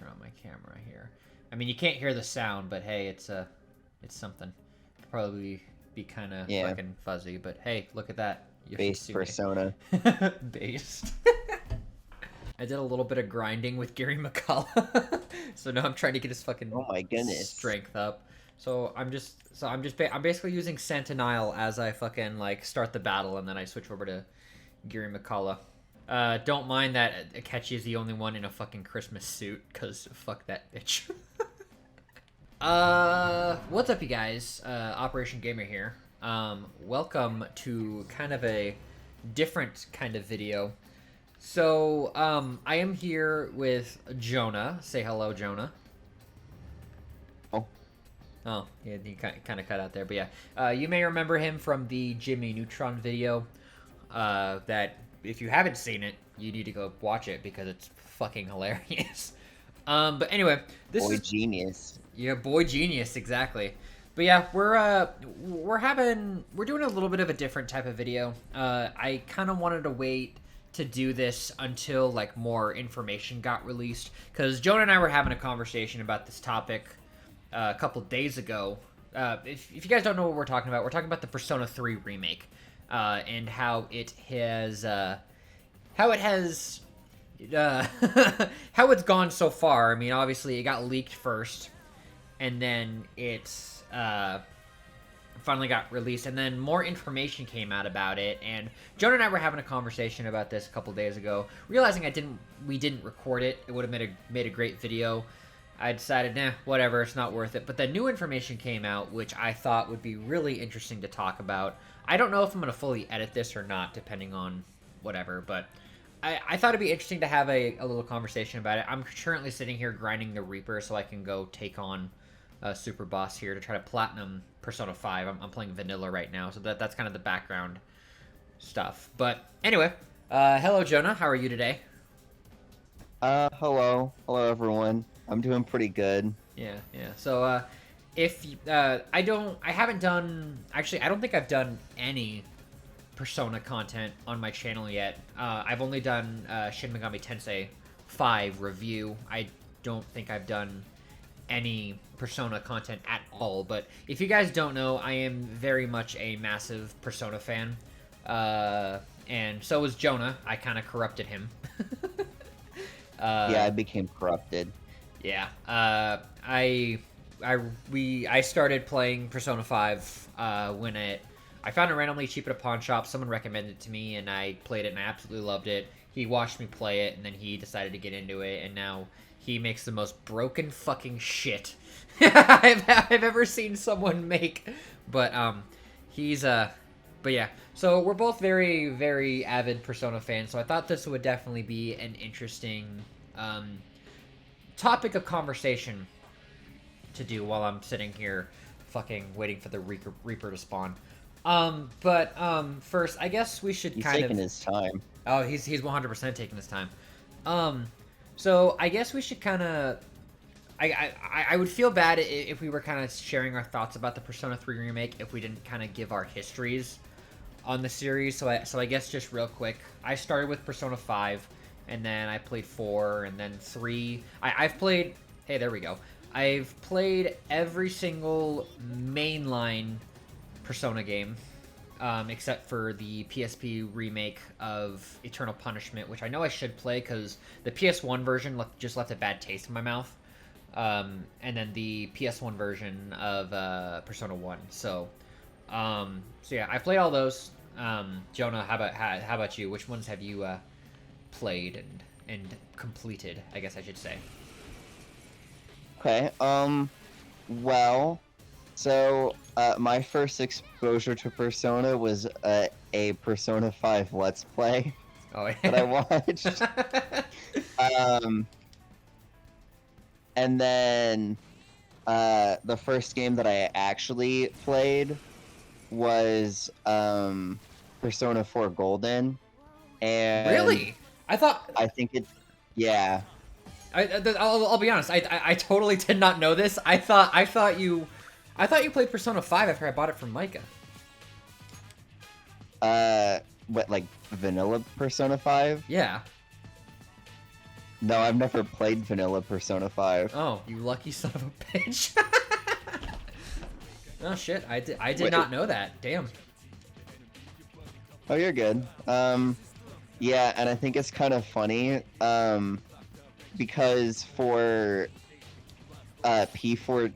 turn on my camera here. I mean, you can't hear the sound, but hey, it's something. It'll probably be kind of fucking fuzzy, but hey, look at that. Based persona. Based. I did a little bit of grinding with Gary McCullough, so now I'm trying to get his fucking strength up. So I'm basically using Sentinile as I fucking like start the battle, and then I switch over to Gary McCullough. Don't mind that Akechi is the only one in a fucking Christmas suit, cause fuck that bitch. What's up, you guys? OperationGamer here. Welcome to kind of a different kind of video. So, I am here with Jonah. Say hello, Jonah. Oh, yeah, you kind of cut out there, but yeah. You may remember him from the Jimmy Neutron video. That, if you haven't seen it, you need to go watch it, because it's fucking hilarious. But anyway, this is... genius. Yeah, boy genius, exactly. But yeah, we're doing a little bit of a different type of video. I kind of wanted to wait to do this until like more information got released, because Jonah and I were having a conversation about this topic a couple days ago. If you guys don't know what we're talking about the Persona 3 remake, and how it has how it's gone so far. I mean, obviously it got leaked first, and then it's finally got released, and then more information came out about it. And Jonah and I were having a conversation about this a couple days ago, realizing we didn't record it. It would have made a great video. I decided, nah, whatever, it's not worth it. But then new information came out, which I thought would be really interesting to talk about. I don't know if I'm going to fully edit this or not, depending on whatever, but I thought it'd be interesting to have a little conversation about it. I'm currently sitting here grinding the Reaper so I can go take on Super Boss here to try to platinum Persona 5. I'm playing vanilla right now, so that's kind of the background stuff. But anyway, hello Jonah, how are you today? Hello everyone. I'm doing pretty good. Yeah. So I don't think I've done any Persona content on my channel yet. I've only done Shin Megami Tensei 5 review. I don't think I've done any Persona content at all, but if you guys don't know, I am very much a massive Persona fan, and so is Jonah. I kind of corrupted him. Yeah, I became corrupted. Yeah, I started playing Persona 5 when I found it randomly cheap at a pawn shop. Someone recommended it to me, and I played it, and I absolutely loved it. He watched me play it, and then he decided to get into it, and now he makes the most broken fucking shit I've ever seen someone make. But but yeah. So we're both very, very avid Persona fans, so I thought this would definitely be an interesting topic of conversation to do while I'm sitting here fucking waiting for the Reaper to spawn. First, I guess we should He's taking his time. Oh, he's 100% taking his time. So I guess we should kind of... I would feel bad if we were kind of sharing our thoughts about the Persona 3 remake if we didn't kind of give our histories on the series. So I guess just real quick, I started with Persona 5, and then I played 4, and then 3. I've played... Hey, there we go. I've played every single mainline Persona game, except for the PSP remake of Eternal Punishment, which I know I should play because the PS1 version just left a bad taste in my mouth. And then the PS1 version of Persona 1. So yeah, I played all those. Jonah, how about you? Which ones have you played and completed, I guess I should say? Okay, well, so my first exposure to Persona was a Persona 5 Let's Play that I watched. And then the first game that I actually played was Persona 4 Golden. And really? I think it, yeah. I'll be honest. I totally did not know this. I thought you played Persona 5 after I bought it from Micah. What, like vanilla Persona 5? Yeah. No, I've never played vanilla Persona 5. Oh, you lucky son of a bitch. Oh shit, I did Wait. not know that. Damn. Oh, you're good. Yeah, and I think it's kind of funny, because for P4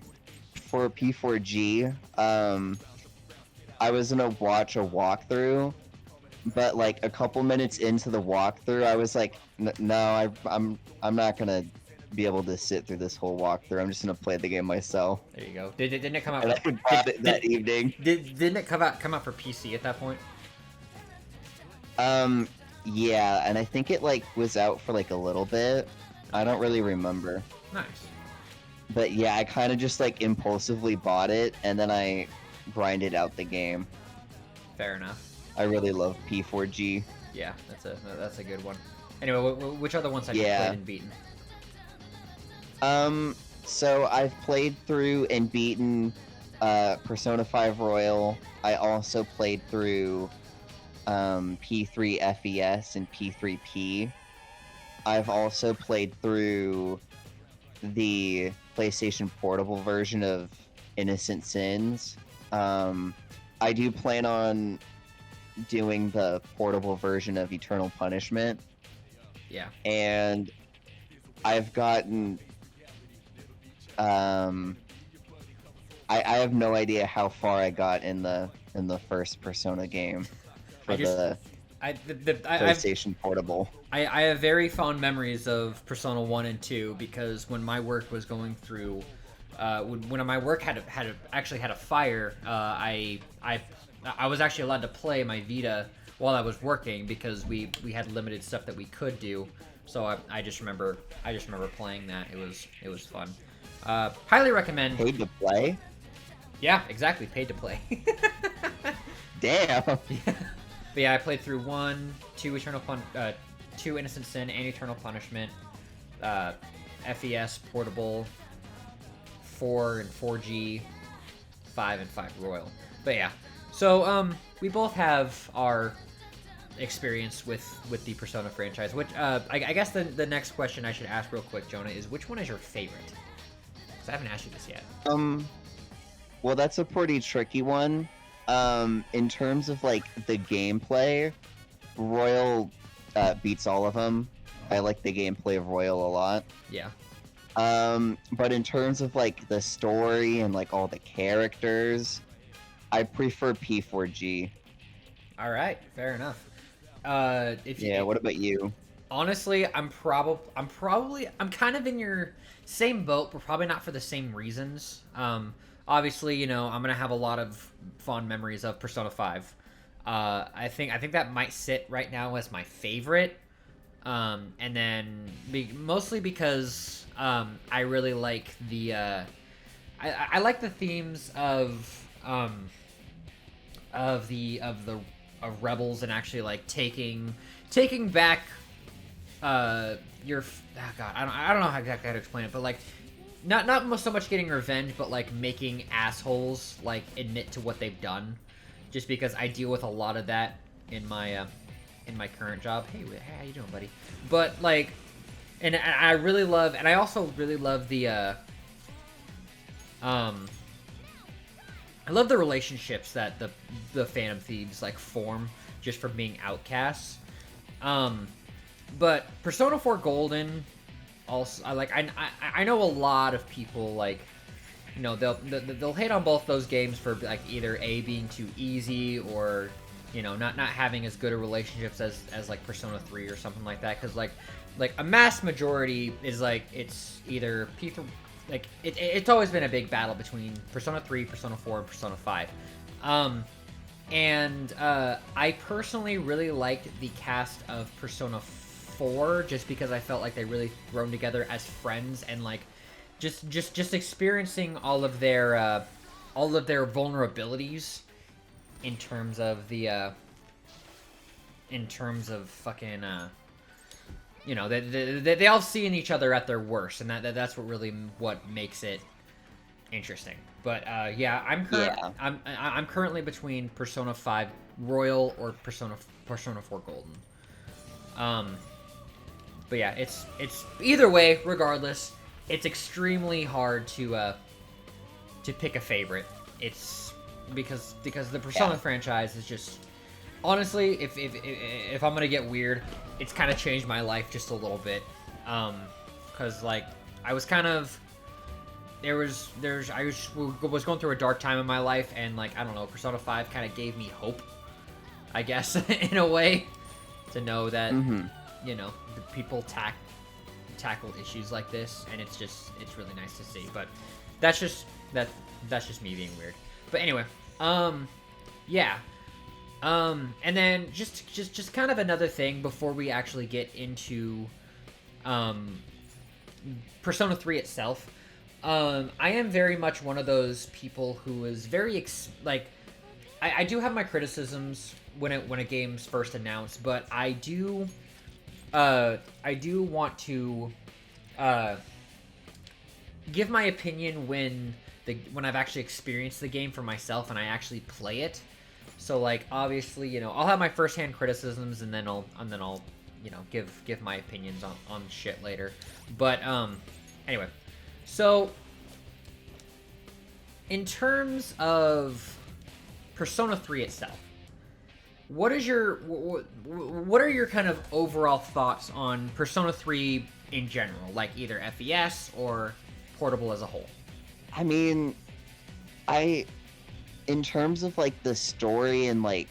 for P4G, I was gonna watch a walkthrough, but like a couple minutes into the walkthrough, I was like, no, I'm not gonna be able to sit through this whole walkthrough. I'm just gonna play the game myself. There you go. Didn't it come out? And I bought it that evening. Didn't it come out for PC at that point? Yeah, and I think it like was out for like a little bit. I don't really remember. Nice. But yeah, I kind of just like impulsively bought it, and then I grinded out the game. Fair enough. I really love P4G. Yeah, that's a good one. Anyway, which other ones have you played and beaten? So I've played through and beaten Persona 5 Royal. I also played through P3 FES and P3P. I've also played through the PlayStation Portable version of Innocent Sins. I do plan on doing the portable version of Eternal Punishment. Yeah. And I've gotten... I have no idea how far I got in the first Persona game for the PlayStation Portable. I have very fond memories of Persona 1 and 2 because when my work was going through, when my work actually had a fire, I was actually allowed to play my Vita while I was working because we had limited stuff that we could do. So I just remember playing that. It was fun. Highly recommend. Paid to play? Yeah, exactly. Paid to play. Damn. Yeah. But yeah, I played through 1, 2 2 Innocent Sin and Eternal Punishment, FES Portable, 4 and 4G, 5 and 5 Royal. But yeah, so we both have our experience with the Persona franchise. Which I guess the next question I should ask real quick, Jonah, is which one is your favorite? Because I haven't asked you this yet. Well, that's a pretty tricky one. In terms of like the gameplay, Royal beats all of them. I like the gameplay of Royal a lot. Yeah. But in terms of like the story and like all the characters, I prefer P4G. All right, fair enough. What about you? Honestly, I'm kind of in your same boat, but probably not for the same reasons. Obviously, you know, I'm gonna have a lot of fond memories of Persona 5. I think that might sit right now as my favorite. And then mostly because I really like the I like the themes of rebels and actually like taking back your God, I don't know how exactly how to explain it, but like not so much getting revenge, but like making assholes like admit to what they've done, just because I deal with a lot of that in my current job. Hey, how you doing, buddy? But like, and I really love, and I also really love the I love the relationships that the Phantom Thieves like form just from being outcasts. But Persona 4 Golden, also I know a lot of people like, you know, they'll hate on both those games for like either A, being too easy, or you know, not having as good a relationships as like Persona 3 or something like that, because like a mass majority is like it's either P3, like it's always been a big battle between Persona 3, Persona 4, and Persona 5. I personally really liked the cast of Persona 4 just because I felt like they really thrown together as friends, and like just experiencing all of their vulnerabilities in terms of the fucking you know, they all see in each other at their worst, and that's what makes it interesting. But yeah, I'm currently between Persona 5 Royal or Persona 4 Golden. But yeah, it's either way. Regardless, it's extremely hard to pick a favorite. It's because the Persona franchise is just honestly, if I'm gonna get weird, it's kind of changed my life just a little bit. Because like I was kind of I was going through a dark time in my life, and like I don't know, Persona 5 kind of gave me hope, I guess, in a way, to know that you know the people tackle issues like this, and it's really nice to see. But that's just me being weird. But anyway, yeah. And then just kind of another thing before we actually get into Persona 3 itself. I am very much one of those people who is very I do have my criticisms when a game's first announced, but I do want to give my opinion when I've actually experienced the game for myself and I actually play it. So like obviously, you know, I'll have my first-hand criticisms and then I'll you know give my opinions on shit later. But anyway, so in terms of Persona 3 itself, what are your kind of overall thoughts on Persona 3 in general, like either FES or Portable as a whole? I mean, in terms of like the story and like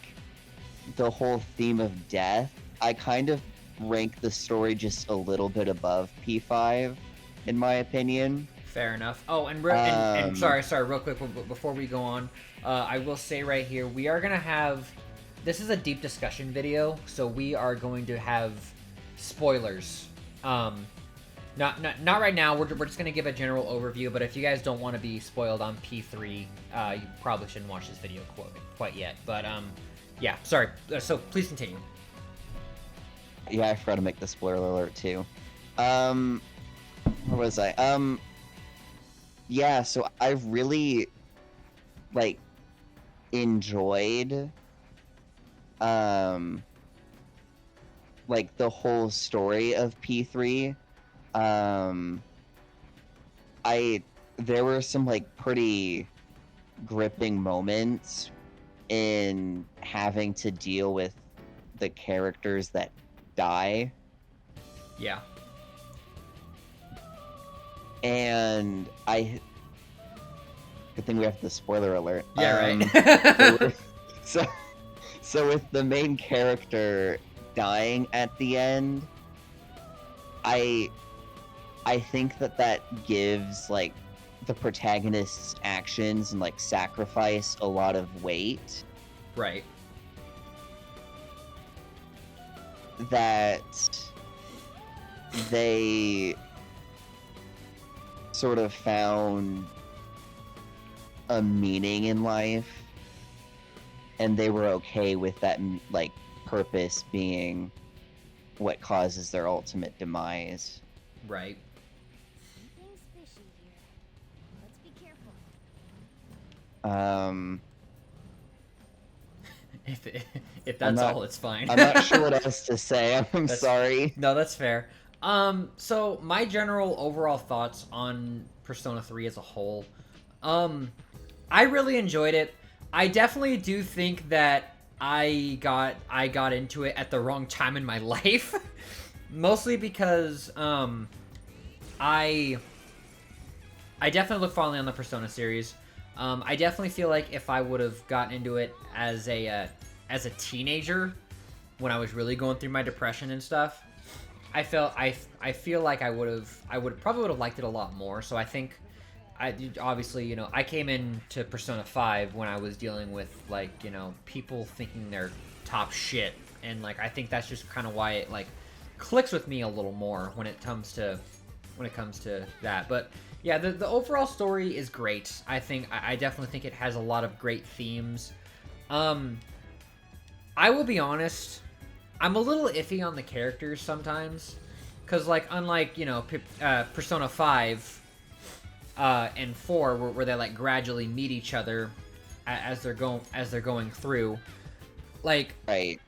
the whole theme of death, I kind of rank the story just a little bit above P5, in my opinion. Fair enough. Oh, and sorry, real quick before we go on, I will say right here, we are gonna have, this is a deep discussion video, so we are going to have spoilers. Not right now. We're just gonna give a general overview, but if you guys don't want to be spoiled on P3, you probably shouldn't watch this video quite yet. But yeah, sorry. So please continue. Yeah, I forgot to make the spoiler alert too. Where was I? Yeah, so I really like enjoyed like the whole story of P3. There were some like pretty gripping moments in having to deal with the characters that die. Yeah. And good thing we have the spoiler alert. Yeah, right. So with the main character dying at the end, I think that gives like the protagonist's actions and like sacrifice a lot of weight. Right. That they sort of found a meaning in life, and they were okay with that like purpose being what causes their ultimate demise. Right. Something's fishy here. Let's be careful. If that's all, it's fine. I'm not sure what else to say. I'm sorry. No, that's fair. So my general overall thoughts on Persona 3 as a whole, I really enjoyed it. I definitely do think that I got into it at the wrong time in my life, mostly because I definitely look fondly on the Persona series. I definitely feel like if I would have gotten into it as a teenager, when I was really going through my depression and stuff, I feel like I would probably would have liked it a lot more. So I think obviously, you know, I came into Persona 5 when I was dealing with like, you know, people thinking they're top shit, and like I think that's just kind of why it like clicks with me a little more when it comes to that. But yeah, the overall story is great. I definitely think it has a lot of great themes. I will be honest, I'm a little iffy on the characters sometimes, because like unlike, you know, Persona 5 and 4 where they like gradually meet each other as they're going through, like Right.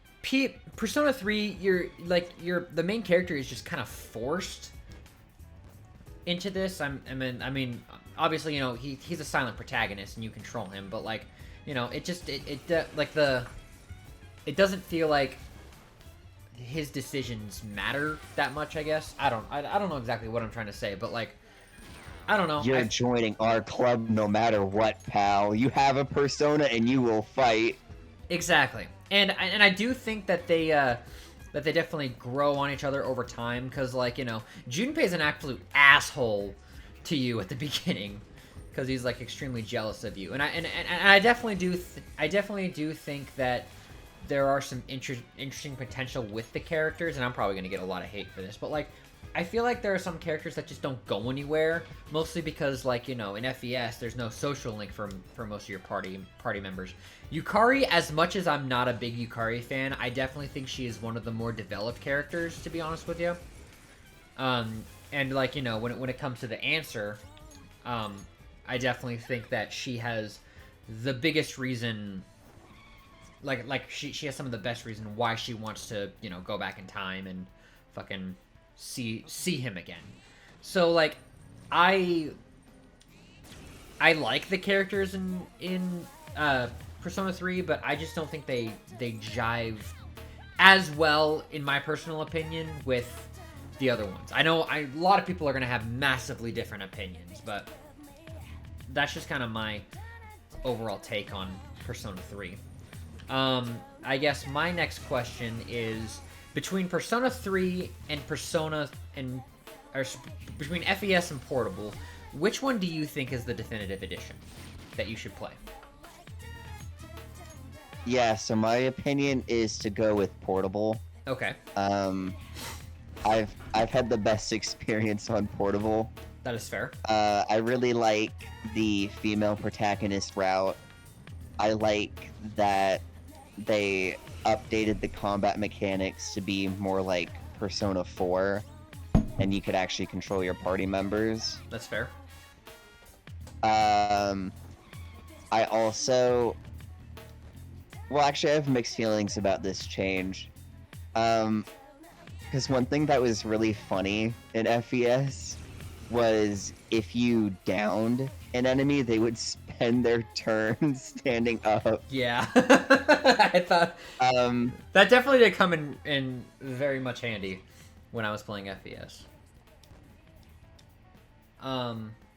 Persona 3, you're the main character is just kind of forced into this. I mean, obviously, he's a silent protagonist and you control him, but like, it doesn't feel like his decisions matter that much, I guess. I don't know exactly what I'm trying to say, but like, I don't know. You're joining our club no matter what, pal. You have a persona and you will fight. Exactly. And I do think that they definitely grow on each other over time, because like, Junpei's an absolute asshole to you at the beginning, because he's like extremely jealous of you. And I definitely do think that there are some interesting potential with the characters, and I'm probably going to get a lot of hate for this, but like, I feel like there are some characters that just don't go anywhere, mostly because, like, in FES, there's no social link for most of your party members. Yukari, as much as I'm not a big Yukari fan, I definitely think she is one of the more developed characters, to be honest with you. And like, when it comes to the answer, I definitely think that she has the biggest reason, like she has some of the best reason why she wants to, go back in time and fucking see him again. So like, I like the characters in Persona 3, but I just don't think they jive as well, in my personal opinion, with the other ones. I know a lot of people are gonna have massively different opinions, but that's just kind of my overall take on Persona 3. I guess my next question is, between Persona 3 and between FES and Portable, which one do you think is the definitive edition that you should play? Yeah, so my opinion is to go with Portable. Okay. I've had the best experience on Portable. That is fair. I really like the female protagonist route. I like that they updated the combat mechanics to be more like Persona 4, and you could actually control your party members. That's fair. I also... Well, actually, I have mixed feelings about this change. Because one thing that was really funny in FES was if you downed an enemy, they would spend their turn standing up. Yeah. I thought that definitely did come in very much handy when I was playing FES.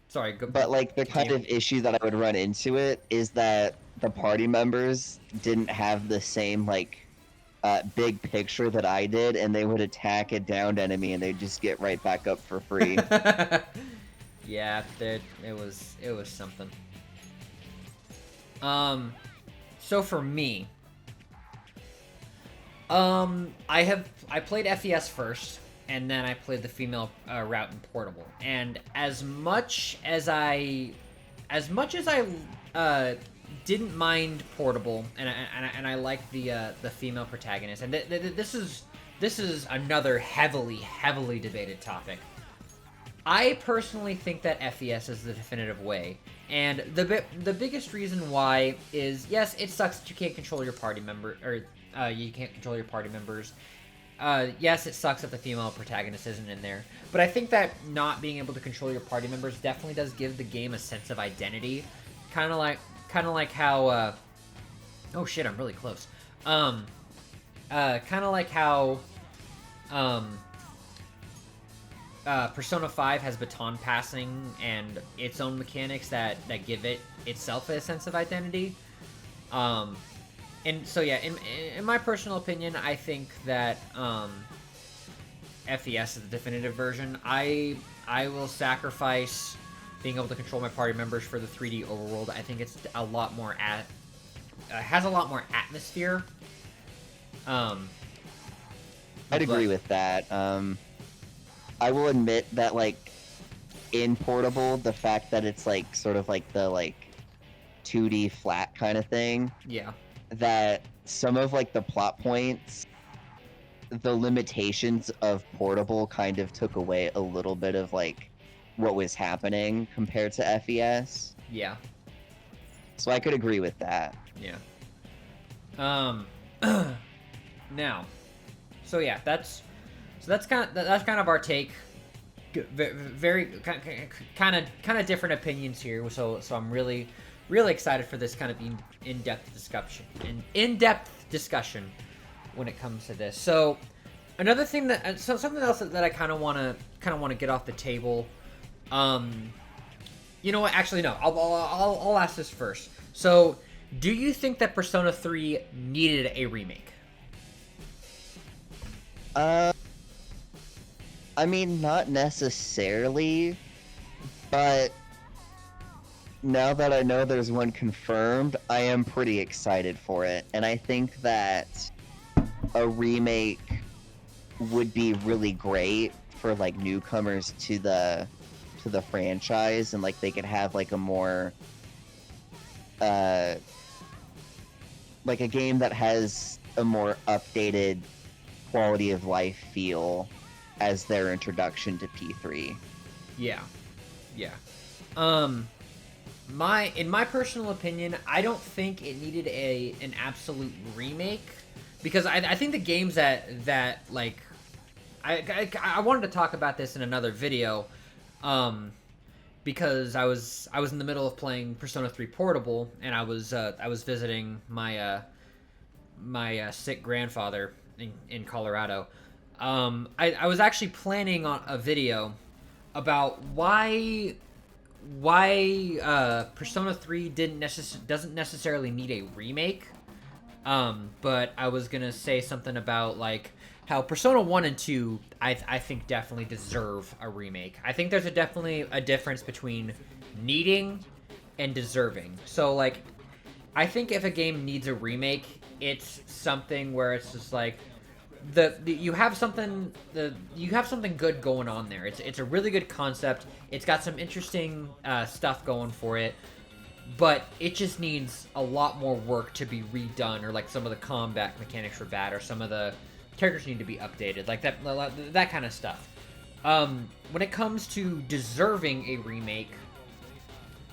Sorry, but like the kind of issue that I would run into it is that the party members didn't have the same like big picture that I did, and they would attack a downed enemy and they'd just get right back up for free. Yeah, it was something. So for me, I played FES first, and then I played the female route in Portable. And as much as I didn't mind Portable, and I like the female protagonist, and this is another heavily debated topic. I personally think that FES is the definitive way, and the biggest reason why is, yes, it sucks that you can't control your party member, or you can't control your party members. Yes, it sucks that the female protagonist isn't in there, but I think that not being able to control your party members definitely does give the game a sense of identity, kind of like how, oh shit, I'm really close. Kind of like how, Persona 5 has baton passing and its own mechanics that give it itself a sense of identity. And so yeah, in my personal opinion, I think that FES is the definitive version. I will sacrifice being able to control my party members for the 3D overworld. I think it's a lot more has a lot more atmosphere. I'd agree with that. I will admit that, like, in Portable, the fact that it's like sort of like the like 2D flat kind of thing. Yeah. That some of like the plot points, the limitations of Portable kind of took away a little bit of like what was happening compared to FES. Yeah. So I could agree with that. Yeah. Now, so yeah, that's kind of our take. Very kind of different opinions here. So I'm really excited for this kind of in-depth discussion when it comes to this. So another thing something else that I kind of want to get off the table. You know what? Actually, no. I'll ask this first. So, do you think that Persona 3 needed a remake? I mean, not necessarily, but now that I know there's one confirmed, I am pretty excited for it. And I think that a remake would be really great for like newcomers to the franchise, and like they could have like a more like a game that has a more updated quality of life feel as their introduction to P3. Yeah. In my personal opinion, I don't think it needed an absolute remake, because I think the games that like I wanted to talk about this in another video, because I was in the middle of playing Persona 3 Portable, and I was visiting my my sick grandfather in Colorado. I was actually planning on a video about why Persona 3 doesn't necessarily need a remake. But I was gonna say something about like how Persona 1 and 2 I think definitely deserve a remake. I think there's definitely a difference between needing and deserving. So like, I think if a game needs a remake, it's something where it's just like you have something good going on there. It's a really good concept. It's got some interesting stuff going for it, but it just needs a lot more work to be redone, or like some of the combat mechanics were bad, or some of the characters need to be updated, like that kind of stuff. When it comes to deserving a remake,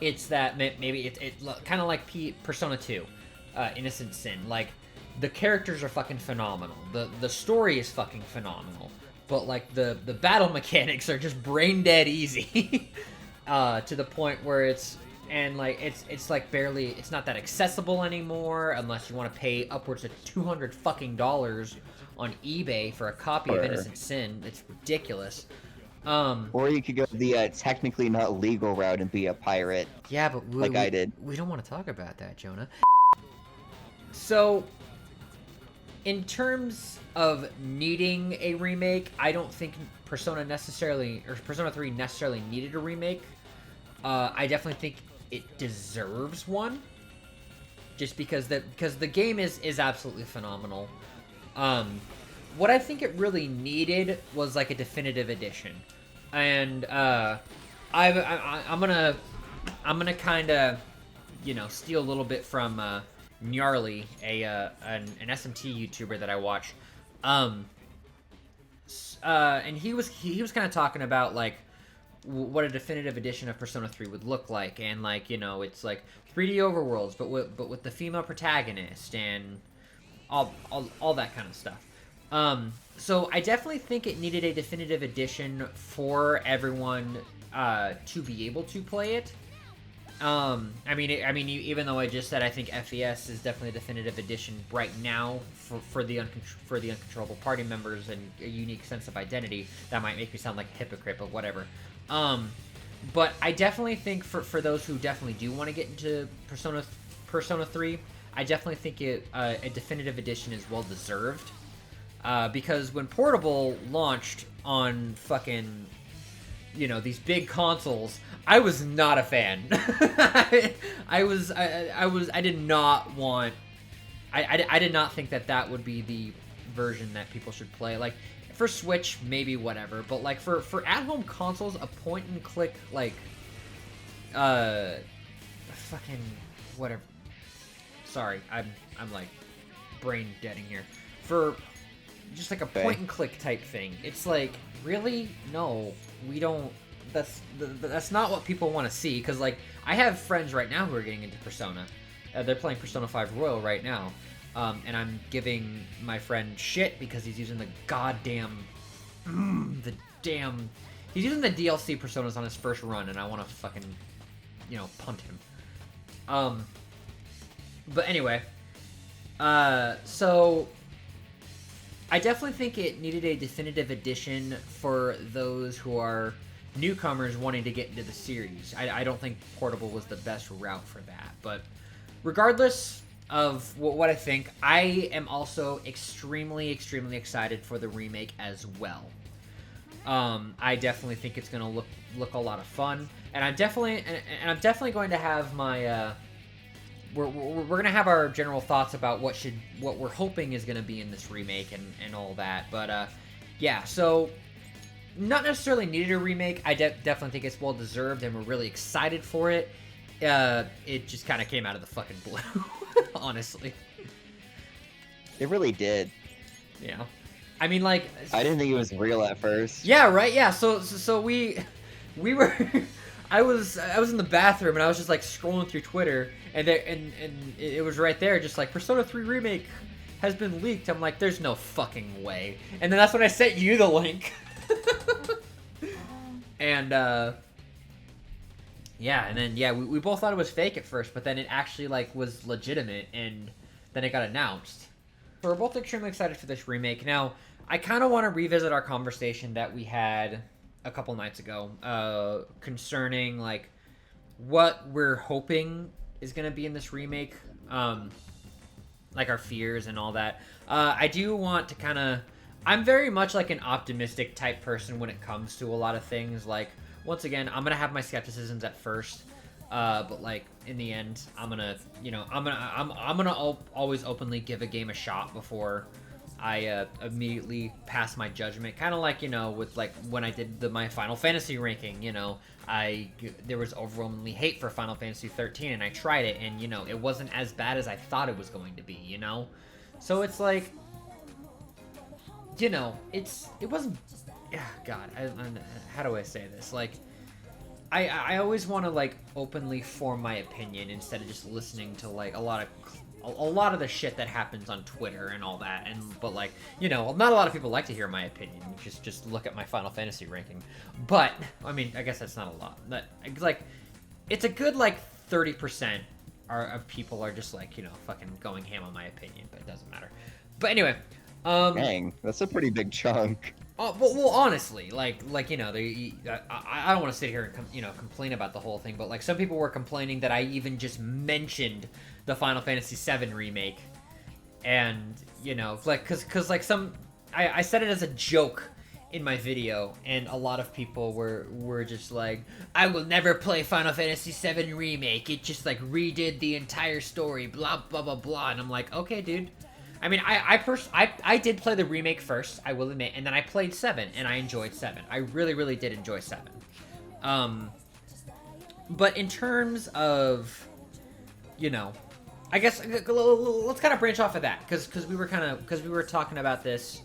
it's that maybe it's kind of like Persona 2, Innocent Sin. Like, the characters are fucking phenomenal. The story is fucking phenomenal. But like the battle mechanics are just brain dead easy. To the point where it's like barely, it's not that accessible anymore unless you want to pay upwards of $200 fucking on eBay for a copy of Innocent Sin. It's ridiculous. Or you could go the technically not legal route and be a pirate. Yeah, but I did. We don't want to talk about that, Jonah. So, in terms of needing a remake, I don't think Persona 3 necessarily needed a remake. I definitely think it deserves one, just because the game is absolutely phenomenal. What I think it really needed was like a definitive edition, and I'm gonna kind of, steal a little bit from Gnarly, an SMT YouTuber that I watch, and he was kind of talking about like what a definitive edition of Persona 3 would look like, and like, it's like 3D overworlds, but with the female protagonist and all that kind of stuff. So I definitely think it needed a definitive edition for everyone to be able to play it. I mean, even though I just said I think FES is definitely a definitive edition right now for the uncontrollable party members and a unique sense of identity, that might make me sound like a hypocrite, but whatever. But I definitely think for those who definitely do want to get into Persona 3, I definitely think a definitive edition is well deserved. Because when Portable launched on fucking, these big consoles, I was not a fan. I did not think that would be the version that people should play. Like, for Switch, maybe whatever, but like for at-home consoles, a point and click, like, fucking whatever. Sorry, I'm like brain deading here. For just like a point and click type thing, it's like, really? No, we don't. That's not what people want to see. Because like, I have friends right now who are getting into Persona. They're playing Persona 5 Royal right now. and I'm giving my friend shit because he's using the goddamn, he's using the DLC personas on his first run, and I want to fucking, punt him. But anyway, so I definitely think it needed a definitive edition for those who are newcomers wanting to get into the series. I don't think Portable was the best route for that, but regardless of what I think, I am also extremely excited for the remake as well. I definitely think it's going to look a lot of fun, and I'm definitely going to have my we're going to have our general thoughts about what we're hoping is going to be in this remake and all that. But yeah, so not necessarily needed a remake. I definitely think it's well deserved, and we're really excited for it. It just kind of came out of the fucking blue, honestly. It really did. Yeah. I mean, like, I didn't think it was real at first. Yeah, right. Yeah. So we were. I was in the bathroom and I was just like scrolling through Twitter and it was right there, just like Persona 3 Remake has been leaked. I'm like, there's no fucking way. And then that's when I sent you the link. And yeah, and then we both thought it was fake at first, but then it actually like was legitimate, and then it got announced. So we're both extremely excited for this remake. Now, I kind of want to revisit our conversation that we had a couple nights ago concerning like what we're hoping is going to be in this remake, like our fears and all that. I do want to kind of, I'm very much like an optimistic type person when it comes to a lot of things. Like, once again, I'm gonna have my skepticisms at first, but like in the end, I'm gonna always openly give a game a shot before I immediately pass my judgment. Kind of like, with like when I did my Final Fantasy ranking, there was overwhelmingly hate for Final Fantasy 13, and I tried it, and it wasn't as bad as I thought it was going to be. So it's like, it wasn't. God, how do I say this? Like, I always want to like openly form my opinion instead of just listening to like a lot of the shit that happens on Twitter and all that. But like, not a lot of people like to hear my opinion. Just look at my Final Fantasy ranking. But I mean, I guess that's not a lot. But like, it's a good like 30% of people are just like fucking going ham on my opinion. But it doesn't matter. But anyway. Dang, that's a pretty big chunk. Well, honestly, I don't want to sit here and complain about the whole thing, but like some people were complaining that I even just mentioned the Final Fantasy VII remake, and like because like I said it as a joke in my video, and a lot of people were just like, I will never play Final Fantasy VII remake. It just like redid the entire story, blah blah blah blah, and I'm like, okay, dude. I mean, I did play the remake first, I will admit, and then I played 7, and I enjoyed 7. I really, really did enjoy 7. But in terms of, I guess let's kind of branch off of that, because we were talking about this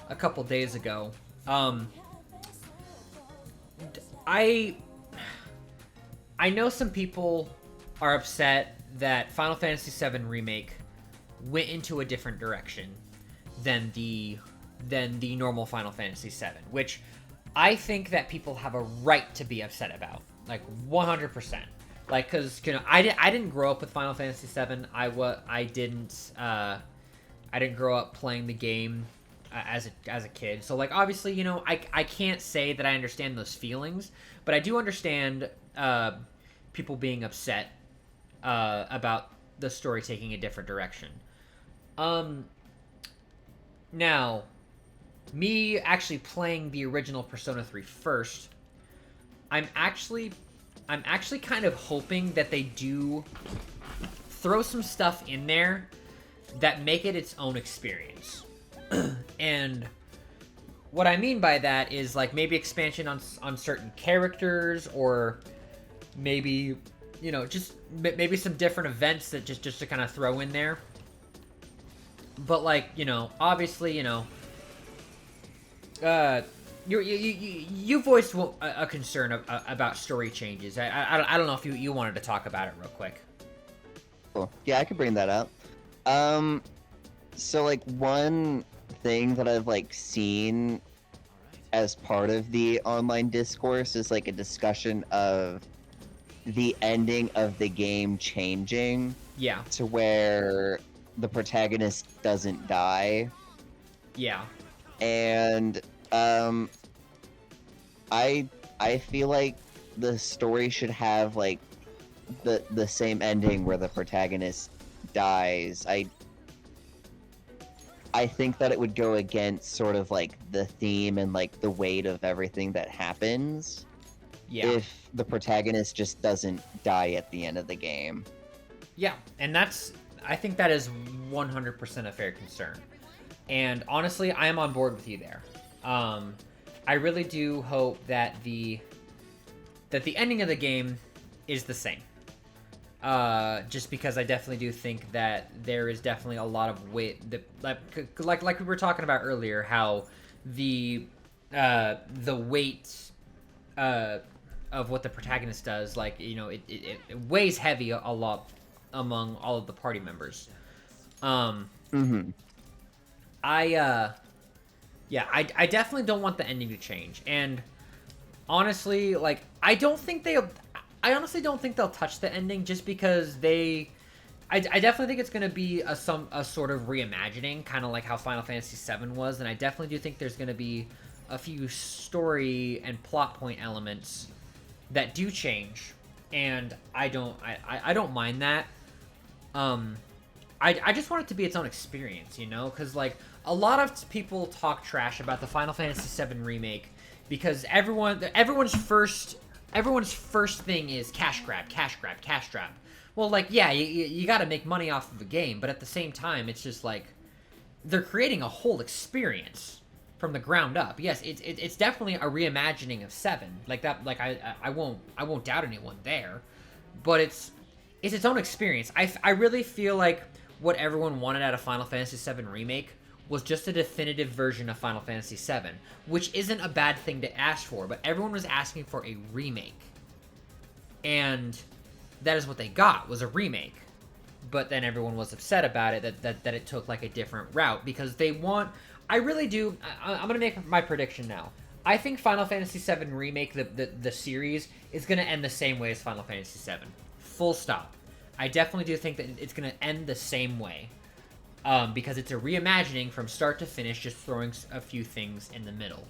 a couple days ago. I know some people are upset that Final Fantasy VII Remake went into a different direction than the normal Final Fantasy VII, which I think that people have a right to be upset about, like 100%. Like, because I didn't grow up with Final Fantasy VII. I didn't grow up playing the game as a kid. So like obviously I can't say that I understand those feelings, but I do understand people being upset about the story taking a different direction. Now, me actually playing the original Persona 3 first, I'm actually kind of hoping that they do throw some stuff in there that make it its own experience. And what I mean by that is like maybe expansion on certain characters, or maybe just maybe some different events that just to kind of throw in there. But like obviously you voiced a concern about story changes. I don't know if you wanted to talk about it real quick. Cool. Yeah, I could bring that up. So like one thing that I've like seen as part of the online discourse is like a discussion of the ending of the game changing Yeah. to where the protagonist doesn't die. Yeah. And um I feel like the story should have like the same ending where the protagonist dies. I think that it would go against sort of like the theme and like the weight of everything that happens Yeah. if the protagonist just doesn't die at the end of the game. Yeah, and I think that is 100% a fair concern. And honestly, I am on board with you there. I really do hope that the ending of the game is the same. Just because I definitely do think that there is definitely a lot of weight that, like we were talking about earlier, how the weight of what the protagonist does, like, you know, it weighs heavy a lot among all of the party members. Mm-hmm. I definitely don't want the ending to change, and honestly, like, I honestly don't think they'll touch the ending, just because I definitely think it's going to be a sort of reimagining, kind of like how Final Fantasy VII was, and I definitely do think there's going to be a few story and plot point elements that do change, and I don't mind that. I just want it to be its own experience, you know, because like a lot of people talk trash about the Final Fantasy VII remake because everyone's first thing is cash grab, cash grab, cash grab. Well, like, yeah, you got to make money off of a game, but at the same time, it's just like they're creating a whole experience from the ground up. Yes, it's definitely a reimagining of 7, like that. Like I won't doubt anyone there, but it's its own experience. I really feel like what everyone wanted out of Final Fantasy VII Remake was just a definitive version of Final Fantasy VII, which isn't a bad thing to ask for, but everyone was asking for a remake. And that is what they got, was a remake. But then everyone was upset about it, that it took like a different route, because they want... I really do... I'm going to make my prediction now. I think Final Fantasy VII Remake, the series, is going to end the same way as Final Fantasy VII. Full stop. I definitely do think that it's going to end the same way. Because it's a reimagining from start to finish, just throwing a few things in the middle.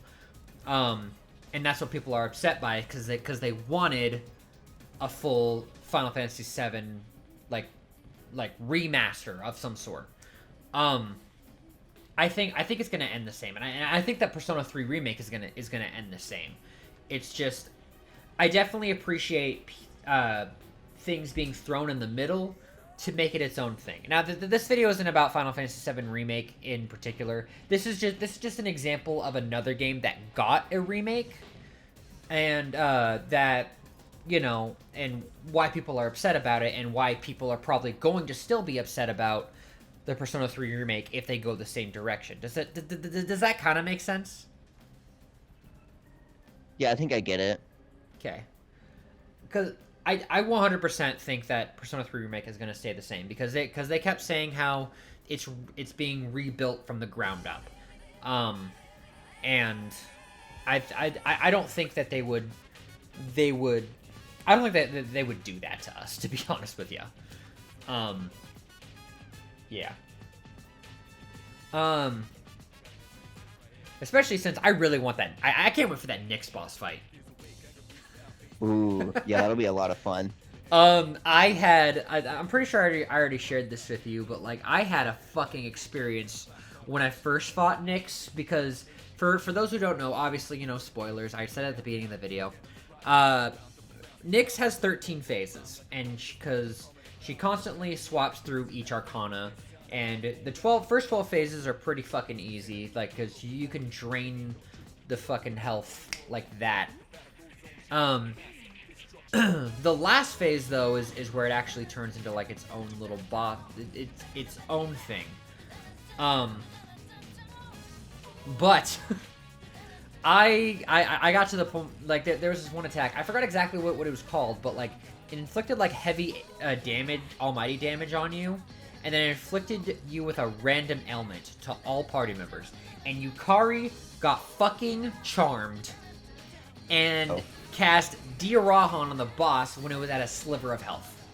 And that's what people are upset by, because they wanted a full Final Fantasy VII, like remaster of some sort. I think it's going to end the same, and I think that Persona 3 Remake is going to end the same. It's just, I definitely appreciate things being thrown in the middle to make it its own thing. Now, this video isn't about Final Fantasy VII Remake in particular. This is just an example of another game that got a remake, and that, you know, and why people are upset about it, and why people are probably going to still be upset about the Persona 3 Remake if they go the same direction. Does that kind of make sense? Yeah, I think I get it. Okay. Because I 100% think that Persona 3 Remake is going to stay the same, because they kept saying how it's being rebuilt from the ground up, and I don't think that they would I don't think that they would do that to us, to be honest with you. Yeah. Especially since I really want that. I can't wait for that Nyx boss fight. Ooh, yeah, that'll be a lot of fun. I'm pretty sure I already shared this with you, but like, I had a fucking experience when I first fought Nyx, because for those who don't know, obviously, you know, spoilers, I said at the beginning of the video, Nyx has 13 phases, and because she constantly swaps through each arcana, and the first 12 phases are pretty fucking easy, like, because you can drain the fucking health like that. The last phase, though, is where it actually turns into like its own little boss, its own thing. But I got to the point, like, there was this one attack, I forgot exactly what it was called, but like, it inflicted like heavy damage, almighty damage on you, and then it inflicted you with a random ailment to all party members. And Yukari got fucking charmed and cast Diarahan on the boss when it was at a sliver of health.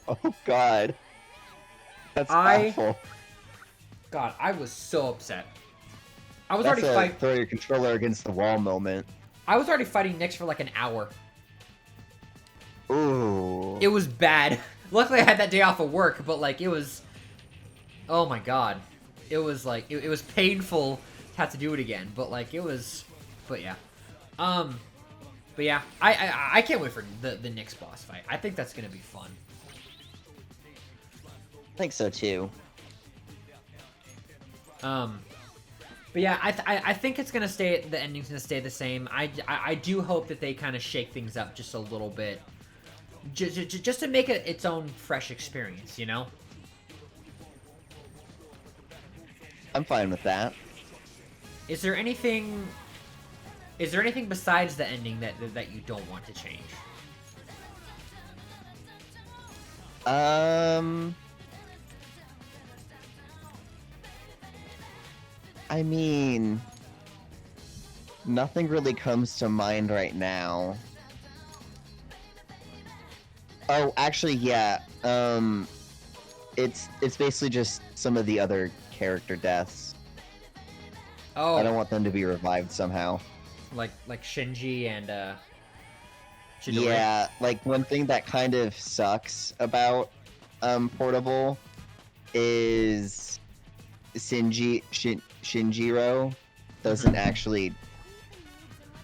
Oh god. That's awful. God, I was so upset. I was That's already fighting. throw your controller against the wall moment. I was already fighting Nyx for like an hour. Ooh. It was bad. Luckily, I had that day off of work, but like it was. Oh my god, it was like it was painful to have to do it again. But like it was, but yeah, but yeah, I can't wait for the Nyx boss fight. I think that's gonna be fun. I think so too. But yeah, I think it's gonna stay. The ending's gonna stay the same. I do hope that they kind of shake things up just a little bit, just to make it its own fresh experience, you know. I'm fine with that. Is there anything besides the ending that you don't want to change? I mean, nothing really comes to mind right now. Oh, actually, yeah. It's basically just some of the other character deaths. Oh, I don't want them to be revived somehow. like Shinji and Chidori? Yeah, like one thing that kind of sucks about Portable is Shinjiro doesn't actually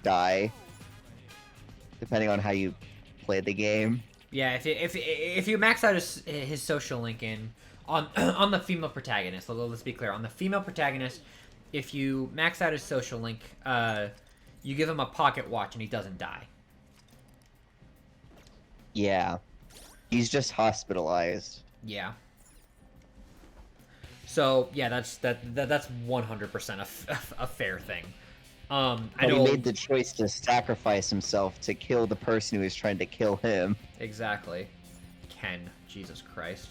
die, depending on how you play the game. Yeah, if you max out his social link in on on the female protagonist, let's be clear, on the female protagonist, if you max out his social link, you give him a pocket watch and he doesn't die. Yeah, he's just hospitalized. Yeah. So yeah, that's 100% a fair thing. I But know he made the choice to sacrifice himself to kill the person who was trying to kill him. exactly. Ken, Jesus Christ.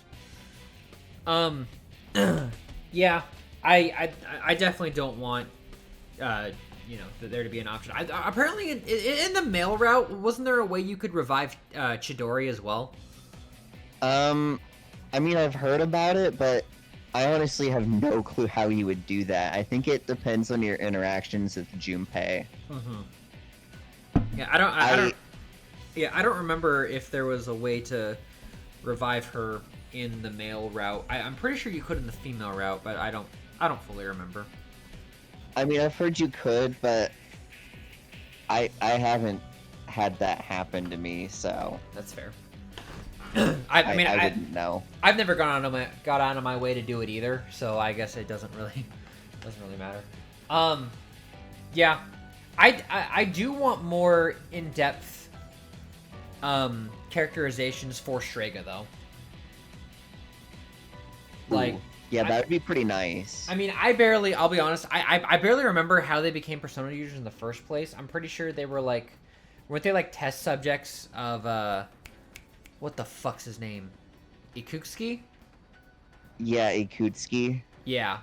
Yeah, I definitely don't want there to be an option. Apparently in the mail route, wasn't there a way you could revive Chidori as well? I mean, I've heard about it, but I honestly have no clue how you would do that. I think it depends on your interactions with Junpei. Mm-hmm. Yeah, I don't remember if there was a way to revive her in the male route. I'm pretty sure you could in the female route, but I don't fully remember. I mean, I've heard you could, but I haven't had that happen to me, so That's fair. I wouldn't know. I've never got out of my way to do it either, so I guess it doesn't really matter. Yeah, I do want more in-depth characterizations for Strega though. Like, Ooh. Yeah, that would be pretty nice. I mean, I'll be honest, I barely remember how they became Persona users in the first place. I'm pretty sure they were like, weren't they like test subjects of what the fuck's his name? Ikutsuki? Yeah, Ikutsuki. Yeah.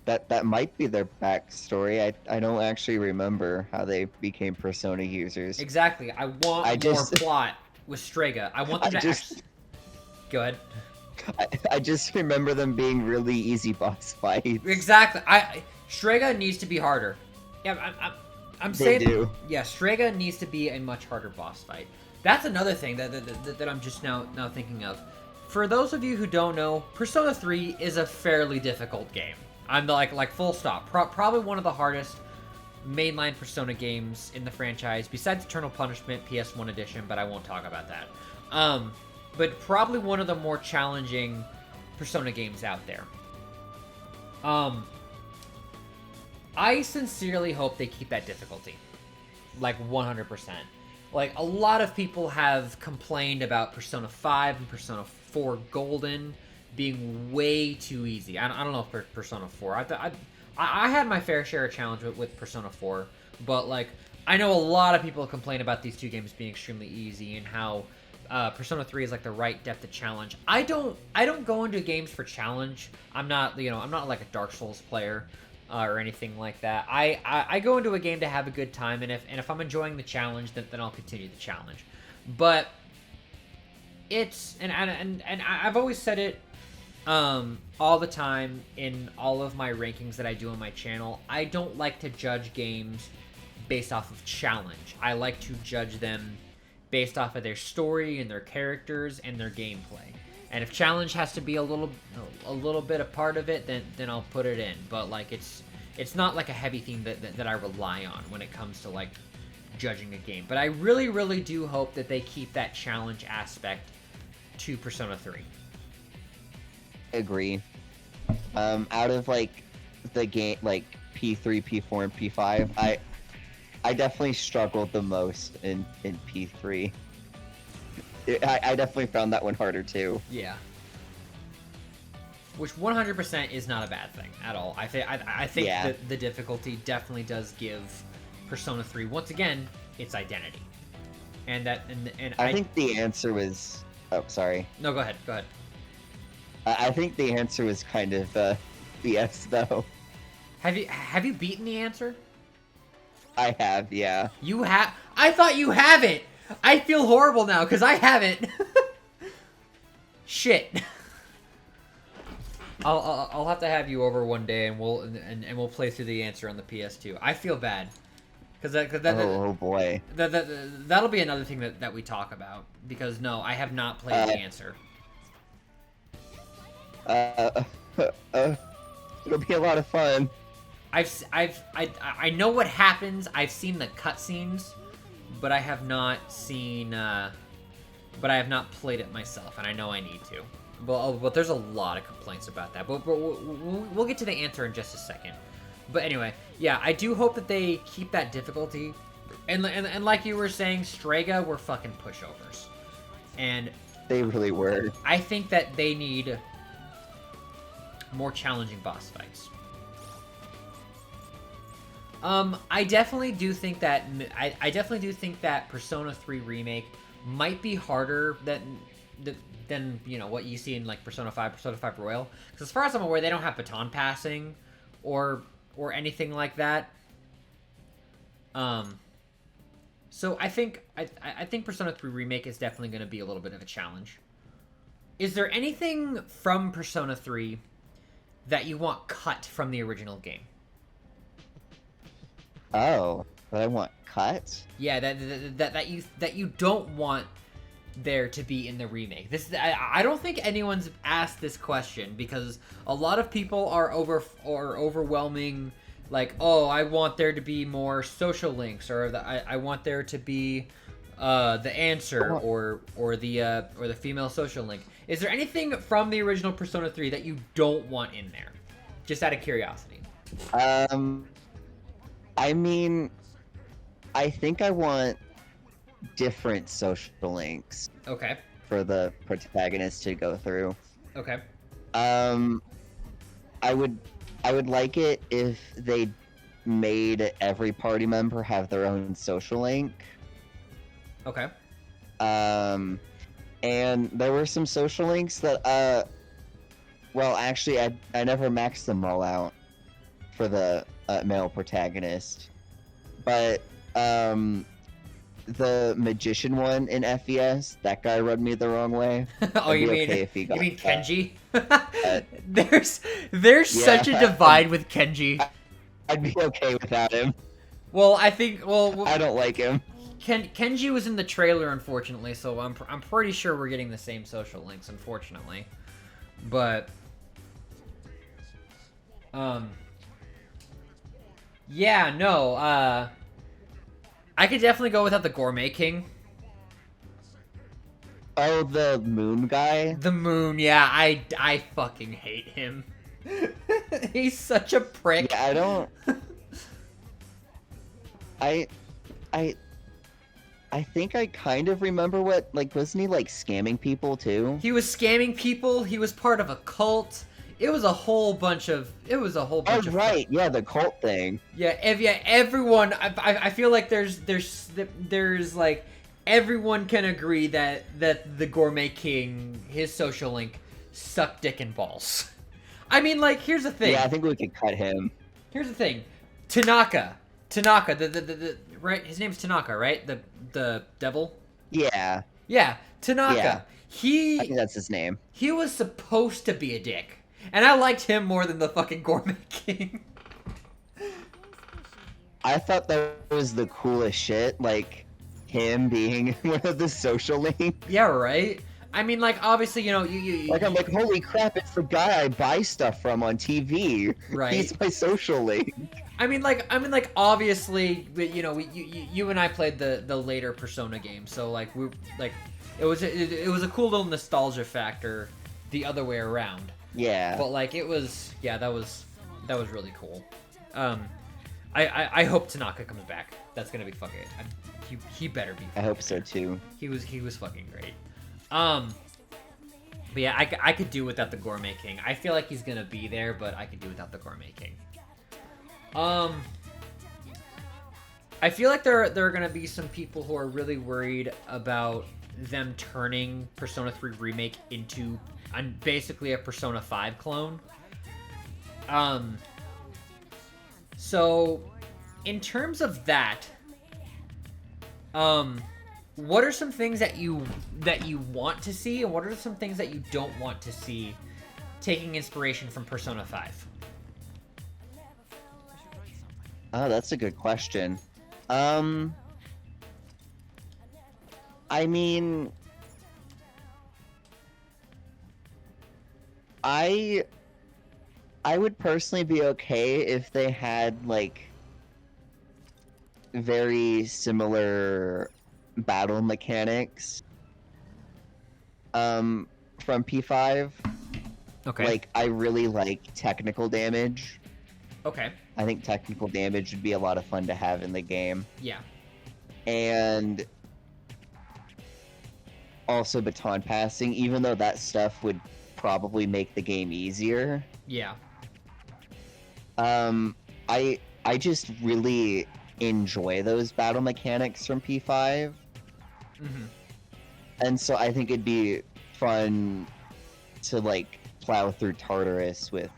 That might be their backstory. I don't actually remember how they became Persona users. Exactly. I want more plot with Strega. I want them to actually... Go ahead. I just remember them being really easy boss fights. Exactly. Strega needs to be harder. Yeah, I'm saying... They do. Yeah, Strega needs to be a much harder boss fight. That's another thing that I'm just now thinking of. For those of you who don't know, Persona 3 is a fairly difficult game. I'm like full stop. Probably one of the hardest mainline Persona games in the franchise, besides Eternal Punishment PS1 edition, but I won't talk about that. But probably one of the more challenging Persona games out there. I sincerely hope they keep that difficulty. Like 100%. Like, a lot of people have complained about Persona 5 and Persona 4 Golden being way too easy. I don't know if Persona 4. I had my fair share of challenge with Persona 4, but, like, I know a lot of people complain about these two games being extremely easy and how Persona 3 is like the right depth of challenge. I don't go into games for challenge. I'm not I'm not like a Dark Souls player or anything like that. I go into a game to have a good time, and if I'm enjoying the challenge, then I'll continue the challenge. But it's and I've always said it all the time in all of my rankings that I do on my channel. I don't like to judge games based off of challenge. I like to judge them based off of their story and their characters and their gameplay. And if challenge has to be a little bit a part of it, then I'll put it in. But like it's not like a heavy theme that I rely on when it comes to like judging a game. But I really do hope that they keep that challenge aspect to Persona 3. Agree. Out of like the game, like P3, P4, and P5, I definitely struggled the most in P3. I definitely found that one harder too. Yeah. Which 100% is not a bad thing at all. I think Yeah. that the difficulty definitely does give Persona 3 once again its identity. And that and I think the answer was. Oh, sorry. No, go ahead. I think the answer was kind of BS though. Have you beaten the answer? I have, yeah. You have. I thought you haven't. I feel horrible now because I haven't. Shit. I'll have to have you over one day and we'll play through the answer on the PS2. I feel bad because Oh boy. That'll be another thing that we talk about because no, I have not played the answer. It'll be a lot of fun. I know what happens. I've seen the cutscenes, but I have not seen. But I have not played it myself, and I know I need to. But there's a lot of complaints about that. But we'll get to the answer in just a second. But anyway, yeah, I do hope that they keep that difficulty. And like you were saying, Strega were fucking pushovers, and They really were. I think that they need more challenging boss fights. I definitely do think that I definitely do think that Persona 3 Remake might be harder than what you see in like Persona 5 Royal. Because as far as I'm aware, they don't have baton passing or anything like that. So I think Persona 3 Remake is definitely going to be a little bit of a challenge. Is there anything from Persona 3 that you want cut from the original game? Oh, but I want cut? Yeah, that you don't want there to be in the remake. I don't think anyone's asked this question because a lot of people are overwhelming. Like, oh, I want there to be more social links, or I want there to be the answer, or the female social link. Is there anything from the original Persona 3 that you don't want in there? Just out of curiosity. I mean, I think I want different social links. Okay. For the protagonist to go through. Okay. I would like it if they made every party member have their own social link. Okay. And there were some social links that well, actually I never maxed them all out for the male protagonist. But the magician one in FES, that guy rubbed me the wrong way. Oh, you mean Kenji? There's such a divide with Kenji. I'd be okay without him. Well, I think I don't like him. Kenji was in the trailer, unfortunately, so I'm pretty sure we're getting the same social links, unfortunately. But yeah, no, I could definitely go without the Gourmet King. Oh, the moon guy? The moon, yeah, I fucking hate him. He's such a prick. Yeah, I don't... I think I kind of remember what, like, wasn't he, like, scamming people, too? He was scamming people, he was part of a cult. It was a whole bunch of... Oh, right, yeah, the cult thing. Yeah, everyone... I feel like there's like... everyone can agree that the Gourmet King, his social link, sucked dick and balls. I mean, like, here's the thing. Yeah, I think we could cut him. Here's the thing. Tanaka, the right, his name's Tanaka, right? The devil. Yeah. Yeah, Tanaka. Yeah. I think He that's his name. was supposed to be a dick, and I liked him more than the fucking Gourmet King. I thought that was the coolest shit, like him being one of the social links. Yeah, right. I mean, like, obviously, you know, you Like, I'm like, holy crap, it's the guy I buy stuff from on TV. Right. He's my social link. I mean, like, obviously, you know, you and I played the later Persona game, so like it was a cool little nostalgia factor, the other way around. Yeah. But like, it was, yeah, that was really cool. I hope Tanaka comes back. That's gonna be fucking. He better be. I hope so too. He was fucking great. But yeah, I could do without the Gourmet King. I feel like he's gonna be there, but I could do without the Gourmet King. I feel like there are gonna be some people who are really worried about them turning Persona 3 Remake into basically a Persona 5 clone. So in terms of that, what are some things that you want to see, and what are some things that you don't want to see taking inspiration from Persona 5? Oh, that's a good question. I mean, I would personally be okay if they had like very similar battle mechanics from P5. Okay. Like, I really like technical damage. Okay. I think technical damage would be a lot of fun to have in the game. Yeah. And also baton passing, even though that stuff would probably make the game easier. Yeah. I just really enjoy those battle mechanics from P5. Mm-hmm. And so I think it'd be fun to like plow through Tartarus with,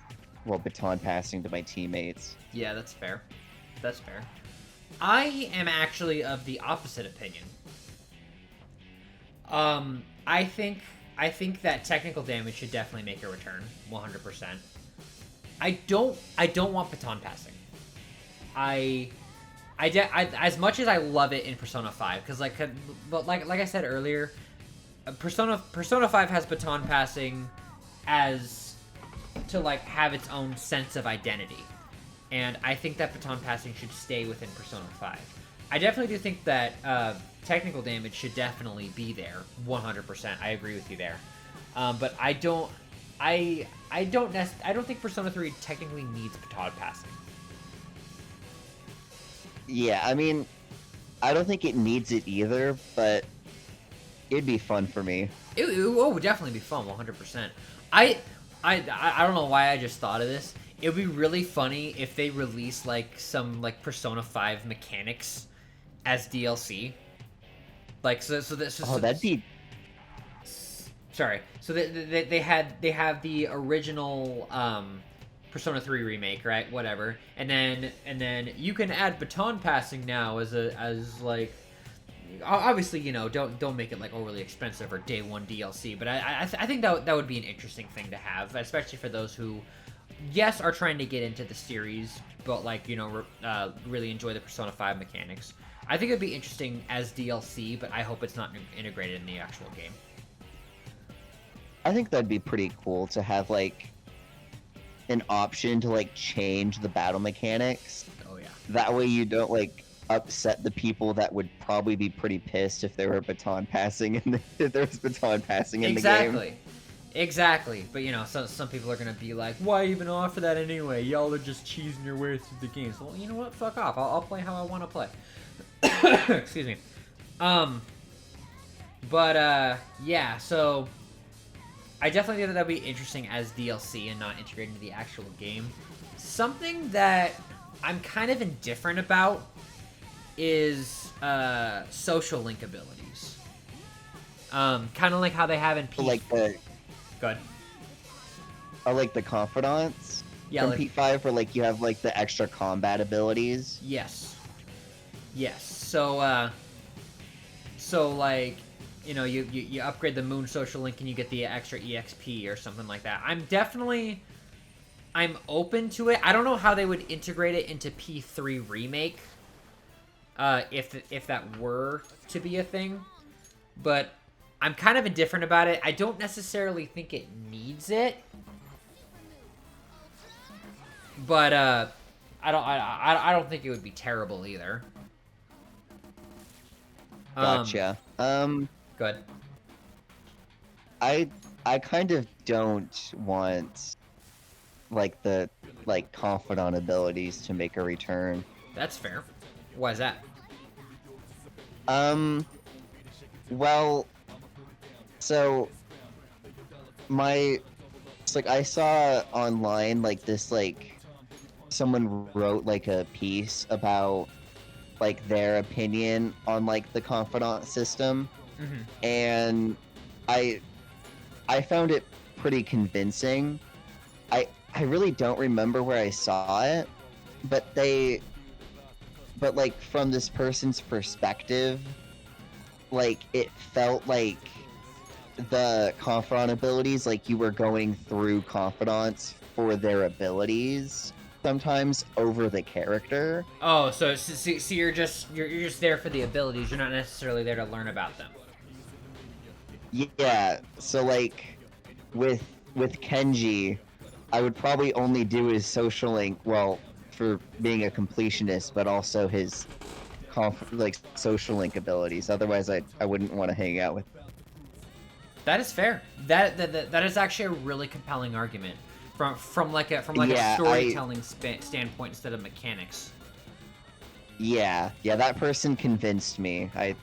well, baton passing to my teammates. Yeah, that's fair. That's fair. I am actually of the opposite opinion. I think that technical damage should definitely make a return, 100%. I don't want baton passing. I as much as I love it in Persona 5, because like I said earlier, Persona 5 has baton passing as to like have its own sense of identity, and I think that baton passing should stay within Persona 5. I definitely do think that technical damage should definitely be there, 100%. I agree with you there, but I don't think Persona 3 technically needs baton passing. Yeah, I mean, I don't think it needs it either, but it'd be fun for me. It would definitely be fun, 100%. I don't know why I just thought of this. It would be really funny if they release like some like Persona 5 mechanics as DLC. Like That'd be. Sorry. So they have the original Persona 3 remake, right? Whatever. And then you can add baton passing now as like, obviously, you know, don't make it like overly expensive or day one DLC, but I think that would be an interesting thing to have, especially for those who, yes, are trying to get into the series, but like, you know, really enjoy the Persona 5 mechanics. I think it'd be interesting as DLC, but I hope it's not integrated in the actual game. I think that'd be pretty cool to have like an option to like change the battle mechanics. Oh yeah. That way you don't like upset the people that would probably be pretty pissed if there were baton passing if there was baton passing in the game. Exactly. But you know, some people are gonna be like, why even offer that anyway? Y'all are just cheesing your way through the game. So, well, you know what? Fuck off. I'll play how I want to play. Excuse me. Yeah, so I definitely think that would be interesting as DLC and not integrated into the actual game. Something that I'm kind of indifferent about is social link abilities. Kind of like how they have in P. Like the Good. like the confidants Yeah, from like, P5, where like you have like the extra combat abilities. yes. So like, you upgrade the Moon social link and you get the extra EXP or something like that. I'm open to it. I don't know how they would integrate it into P3 Remake, if that were to be a thing, but I'm kind of indifferent about it. I don't necessarily think it needs it, but I don't think it would be terrible either. Gotcha. Good. I kind of don't want like the confidant abilities to make a return. That's fair. Why is that? Well, so it's like I saw online like this, like someone wrote like a piece about like their opinion on like the confidant system, Mm-hmm. and I found it pretty convincing. I really don't remember where I saw it, but like from this person's perspective, like it felt like the confidant abilities, like you were going through confidants for their abilities sometimes over the character. Oh, so you're just there for the abilities. You're not necessarily there to learn about them. Yeah, so like with Kenji, I would probably only do his social link, well, for being a completionist, but also his social link abilities. Otherwise, I wouldn't want to hang out with. That is fair. That is actually a really compelling argument from like a Yeah, storytelling standpoint instead of mechanics. Yeah, that person convinced me. I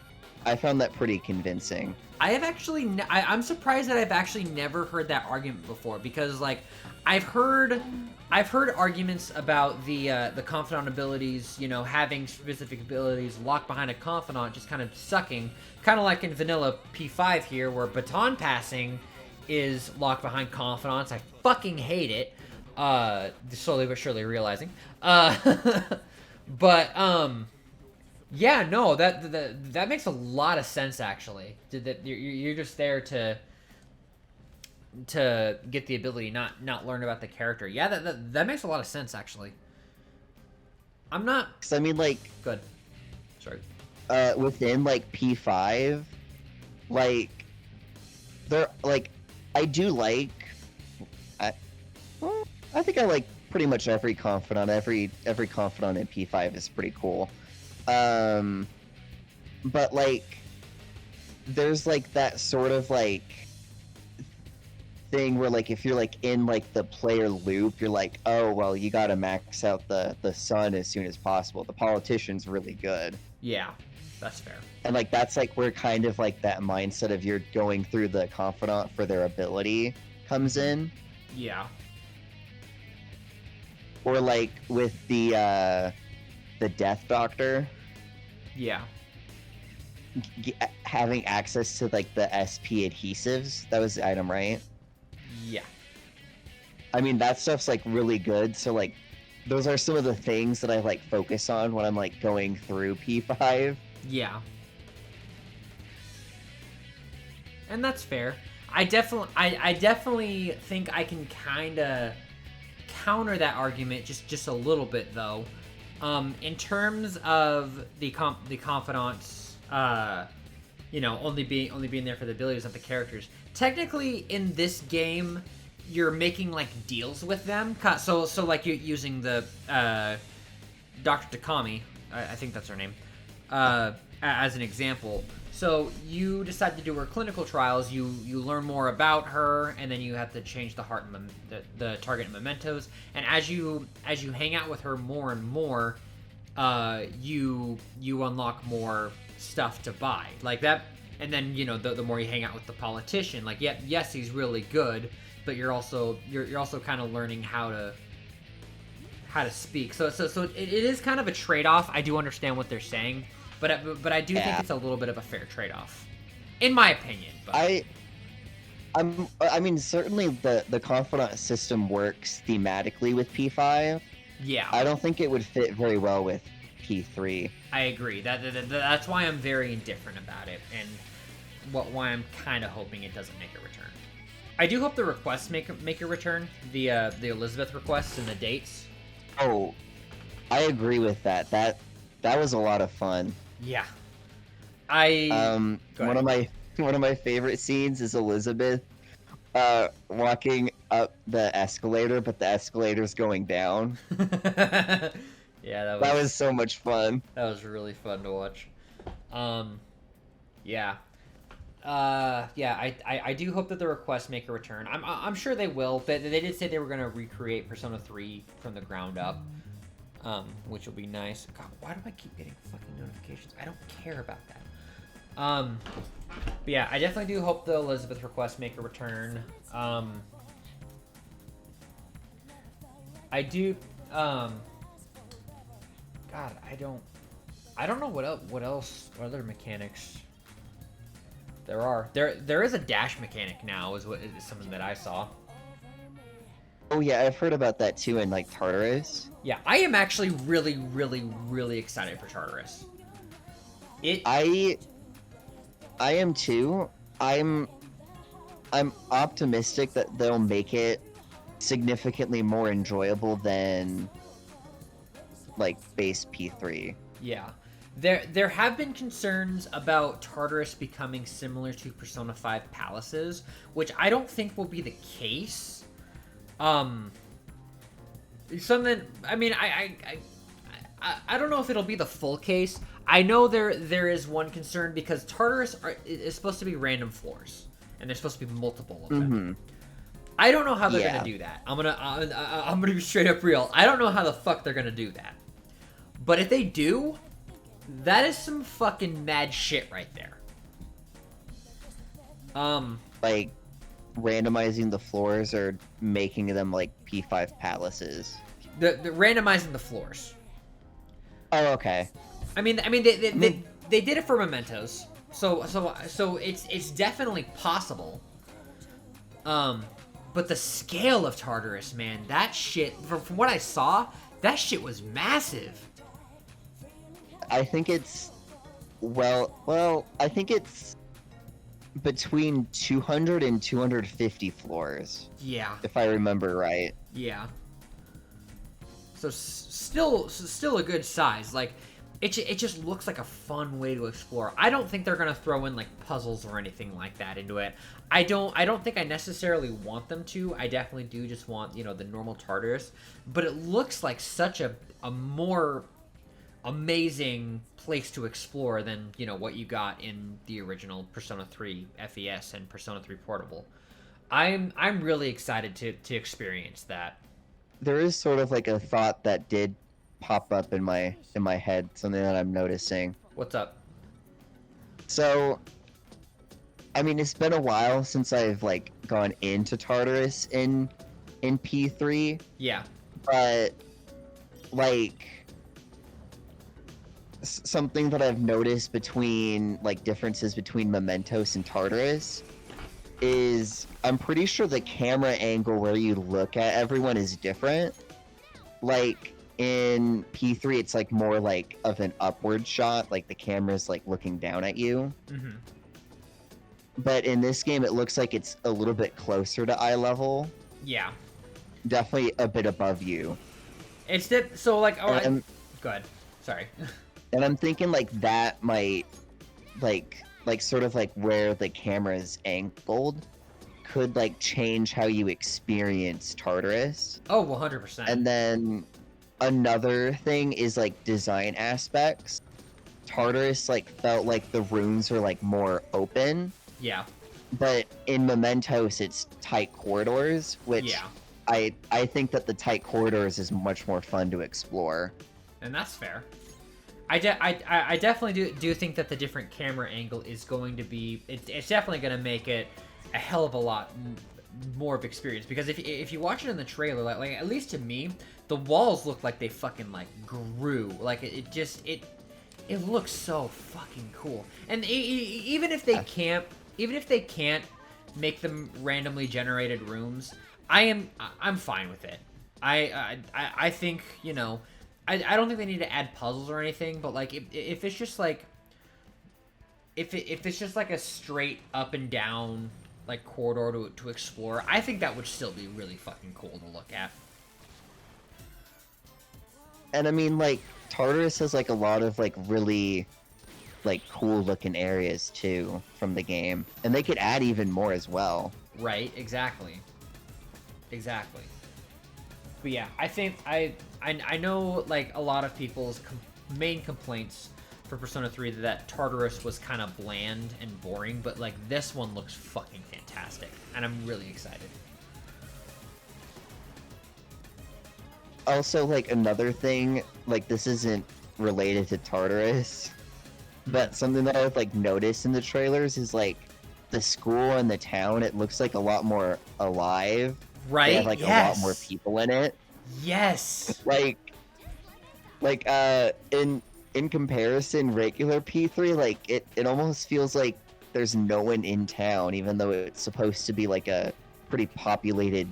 found that pretty convincing. I have actually I'm surprised that I've actually never heard that argument before, because like I've heard arguments about the confidant abilities, having specific abilities locked behind a confidant just kind of sucking, kind of like in vanilla P5 here, where baton passing is locked behind confidants. I fucking hate it. Slowly but surely realizing. But yeah, no, that makes a lot of sense actually. That you're just there to get the ability, not learn about the character. Yeah, that makes a lot of sense actually. I'm not. 'Cause I mean, like, Good. Sorry. within like P5, like they're like, I do like, I think I like pretty much every confidant. Every confidant in P5 is pretty cool. But like, there's like that sort of like thing where like if you're like in like the player loop, you're like, oh well, you gotta max out the sun as soon as possible. The politician's really good. Yeah, that's fair. And like that's like where kind of like that mindset of you're going through the confidant for their ability comes in. Yeah. Or like with the Death Doctor, Yeah. having access to like the SP adhesives. That was the item, right? Yeah. I mean, that stuff's like really good. So like, those are some of the things that I like focus on when I'm like going through P5. Yeah. And that's fair. I definitely think I can kind of counter that argument just a little bit though. In terms of the confidants, only being there for the abilities of the characters. Technically, in this game, you're making like deals with them. So like you're using the Dr. Takami, I think that's her name, as an example. So you decide to do her clinical trials. You learn more about her, and then you have to change the heart and the target mementos. And as you hang out with her more and more, you unlock more stuff to buy like that. And then the more you hang out with the politician, like yes, he's really good, but you're also kind of learning how how to speak. So it is kind of a trade-off. I do understand what they're saying, but I do think it's a little bit of a fair trade-off, in my opinion. But I mean, certainly the confidant system works thematically with P5. yeah, I don't think it would fit very well with P3. I agree. That's why I'm very indifferent about it, and why I'm kind of hoping it doesn't make a return. I do hope the requests make a return. The Elizabeth requests and the dates. Oh, I agree with that. That was a lot of fun. Yeah. One of my favorite scenes is Elizabeth walking up the escalator, but the escalator's going down. Yeah, that was so much fun. That was really fun to watch. Yeah. I do hope that the requests make a return. I'm sure they will. They did say they were going to recreate Persona 3 from the ground up, which will be nice. God, why do I keep getting fucking notifications? I don't care about that. But yeah, I definitely do hope the Elizabeth requests make a return. I do. God, I don't know what else. What other mechanics there are. There is a dash mechanic now. Is something that I saw. Oh yeah, I've heard about that too in like Tartarus. Yeah, I am actually really, really, really excited for Tartarus. I am too. I'm optimistic that they'll make it significantly more enjoyable than like base P3. Yeah. There have been concerns about Tartarus becoming similar to Persona 5 Palaces, which I don't think will be the case. Something, I mean, I don't know if it'll be the full case. I know there is one concern because Tartarus is supposed to be random floors, and there's supposed to be multiple of them. Mm-hmm. I don't know how they're gonna do that. I'm gonna be straight up real. I don't know how the fuck they're gonna do that. But if they do, that is some fucking mad shit right there. Like randomizing the floors or making them like P5 palaces. The randomizing the floors. Oh, okay. I mean they did it for Mementos, so it's definitely possible. But the scale of Tartarus, man, that shit from what I saw, that shit was massive. I think it's I think it's between 200 and 250 floors. Yeah. If I remember right. Yeah. So still a good size. Like it just looks like a fun way to explore. I don't think they're gonna throw in like puzzles or anything like that into it. I don't think I necessarily want them to. I definitely do just want, the normal Tartarus. But it looks like such a more amazing place to explore than what you got in the original Persona 3 FES and Persona 3 Portable. I'm really excited to experience that. There is sort of like a thought that did pop up in my head, something that I'm noticing. What's up? So, I mean, it's been a while since I've like gone into Tartarus in P3. Yeah. But like something that I've noticed between like differences between Mementos and Tartarus is I'm pretty sure the camera angle where you look at everyone is different. Like in P3 it's like more like of an upward shot, like the camera's like looking down at you. Mm-hmm. But in this game it looks like it's a little bit closer to eye level. Yeah. Definitely a bit above you. It's so like go ahead. Sorry. And I'm thinking like that might like sort of like where the camera is angled could like change how you experience Tartarus. Oh, 100%. And then another thing is like design aspects. Tartarus like felt like the rooms were like more open. Yeah. But in Mementos it's tight corridors, which I think that the tight corridors is much more fun to explore. And that's fair. I definitely do think that the different camera angle is going to be... It's definitely going to make it a hell of a lot more of experience. Because if you watch it in the trailer, like at least to me, the walls look like they fucking like grew. Like it looks so fucking cool. And even if they can't make them randomly generated rooms, I'm fine with it. I think, you know, I don't think they need to add puzzles or anything, but like if it's just like if it's just like a straight up and down like corridor to explore, I think that would still be really fucking cool to look at. And I mean, like, Tartarus has like a lot of like really like cool looking areas too from the game, and they could add even more as well. Right, exactly. But yeah, I think I know like a lot of people's main complaints for Persona 3 that Tartarus was kind of bland and boring, but like this one looks fucking fantastic, and I'm really excited. Also, like, another thing, like, this isn't related to Tartarus, but something that I've like noticed in the trailers is like the school and the town, it looks like a lot more alive. Right? They have like Yes. a lot more people in it. Yes. In comparison, regular P3, like it almost feels like there's no one in town, even though it's supposed to be like a pretty populated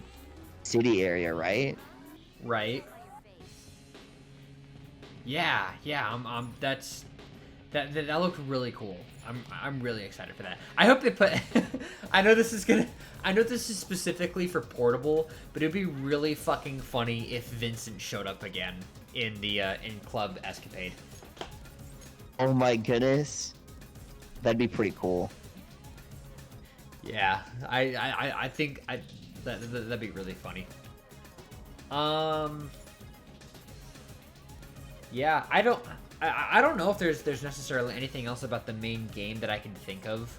city area, right? Right. Yeah. That looked really cool. I'm really excited for that. I hope they put. I know this is specifically for portable, but it'd be really fucking funny if Vincent showed up again in the in Club Escapade. Oh my goodness, that'd be pretty cool. Yeah, I think that'd be really funny. Yeah, I don't know if there's necessarily anything else about the main game that I can think of.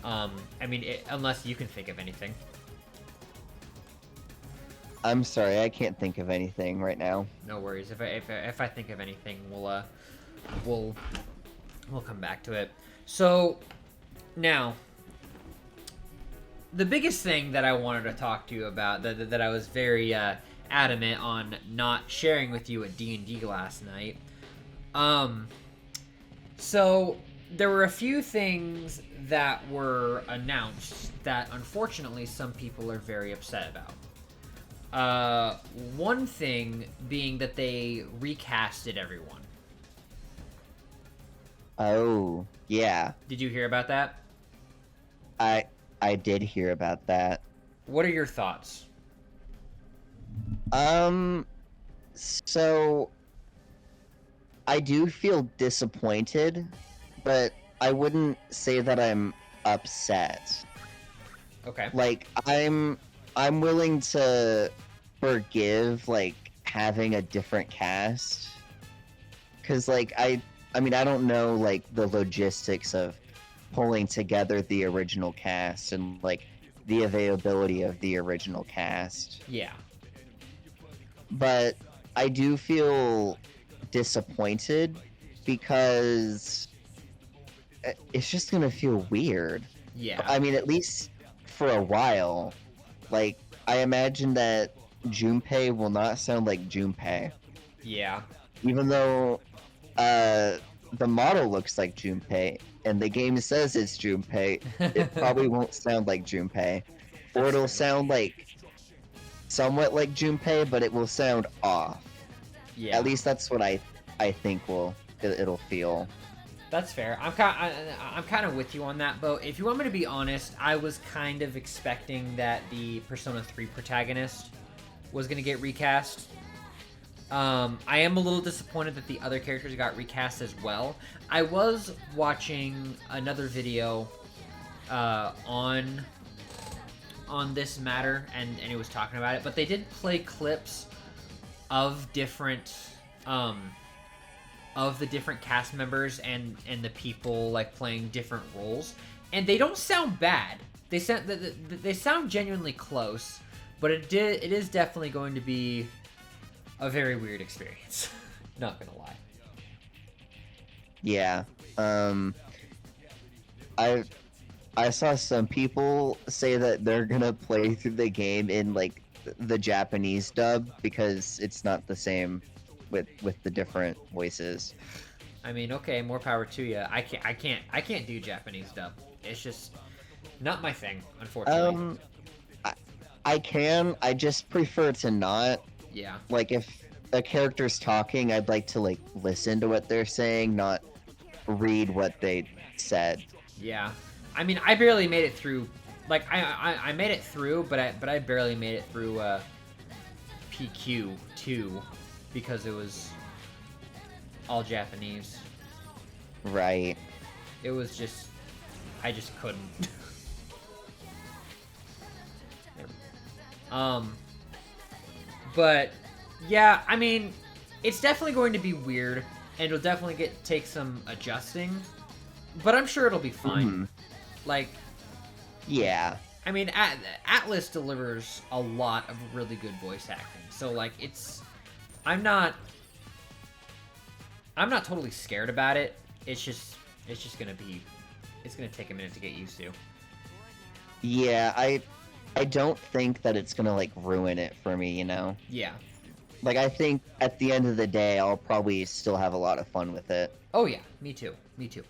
I mean, unless you can think of anything. I'm sorry, I can't think of anything right now. No worries. If I think of anything, we'll come back to it. So now, the biggest thing that I wanted to talk to you about that I was very adamant on not sharing with you at D&D last night. So there were a few things that were announced that unfortunately some people are very upset about. One thing being that they recasted everyone. Oh, yeah. Did you hear about that? I did hear about that. What are your thoughts? So I do feel disappointed, but I wouldn't say that I'm upset. Okay. Like I'm willing to forgive like having a different cast, cuz like I mean I don't know like the logistics of pulling together the original cast and like the availability of the original cast. Yeah. But I do feel disappointed because it's just gonna feel weird. Yeah. I mean, at least for a while. Like, I imagine that Junpei will not sound like Junpei. Yeah. Even though the model looks like Junpei, and the game says it's Junpei, it probably won't sound like Junpei. Or it'll sound like somewhat like Junpei, but it will sound off. Yeah. At least that's what I think it'll feel. That's fair. I'm kind of with you on that, Bo. If you want me to be honest, I was kind of expecting that the Persona 3 protagonist was going to get recast. I am a little disappointed that the other characters got recast as well. I was watching another video on this matter, and it was talking about it, but they did play clips of different of the different cast members and the people like playing different roles, and they don't sound bad. They sound genuinely close, but it is definitely going to be a very weird experience. Not gonna lie. Yeah. I saw some people say that they're gonna play through the game in like the Japanese dub because it's not the same with the different voices. I mean, okay, more power to you. I can't do Japanese dub. It's just not my thing, unfortunately. I, I can. I just prefer to not. Yeah. Like if a character's talking, I'd like to like listen to what they're saying, not read what they said. Yeah. I mean, I barely made it through. Like, I made it through, but I barely made it through PQ2 because it was all Japanese. Right. It was just, I just couldn't. But yeah, I mean, it's definitely going to be weird, and it'll definitely take some adjusting, but I'm sure it'll be fine. Mhm. Like, Yeah. I mean, Atlas delivers a lot of really good voice acting, so like I'm not totally scared about it. It's just gonna take a minute to get used to. Yeah, I don't think that it's gonna like ruin it for me, you know? Yeah. Like I think at the end of the day I'll probably still have a lot of fun with it. Oh yeah, me too. Me too.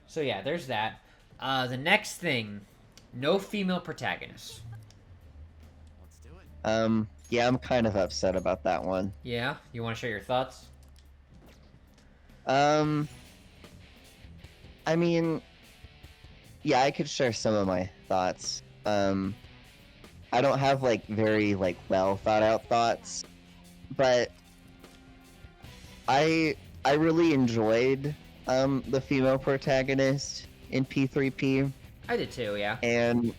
So yeah, there's that. The next thing, no female protagonist. Yeah, I'm kind of upset about that one. Yeah, you want to share your thoughts? I mean, yeah, I could share some of my thoughts. I don't have like very like well thought out thoughts, but I really enjoyed the female protagonist in P3P, I did too, yeah. and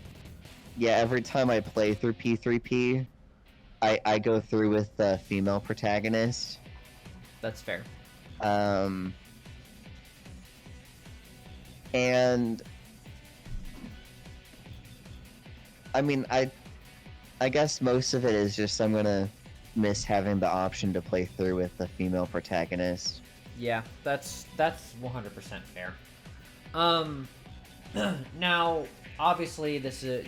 yeah, every time I play through P3P, I go through with the female protagonist. That's fair. And I mean, I guess most of it is just I'm gonna miss having the option to play through with the female protagonist. Yeah, that's 100% fair. Now, obviously this is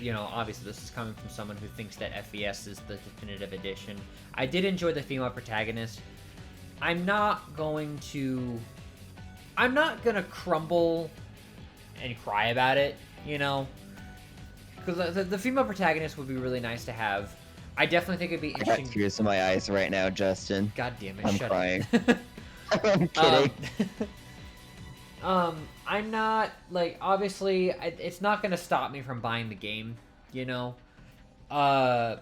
coming from someone who thinks that FES is the definitive edition. I did enjoy the female protagonist. I'm not gonna crumble and cry about it, you know, because the female protagonist would be really nice to have. I definitely think it'd be I got interesting. tears in my eyes right now, Justin. God damn it! I'm shut crying. up. I'm kidding. I'm not like obviously it's not gonna stop me from buying the game, you know. Obviously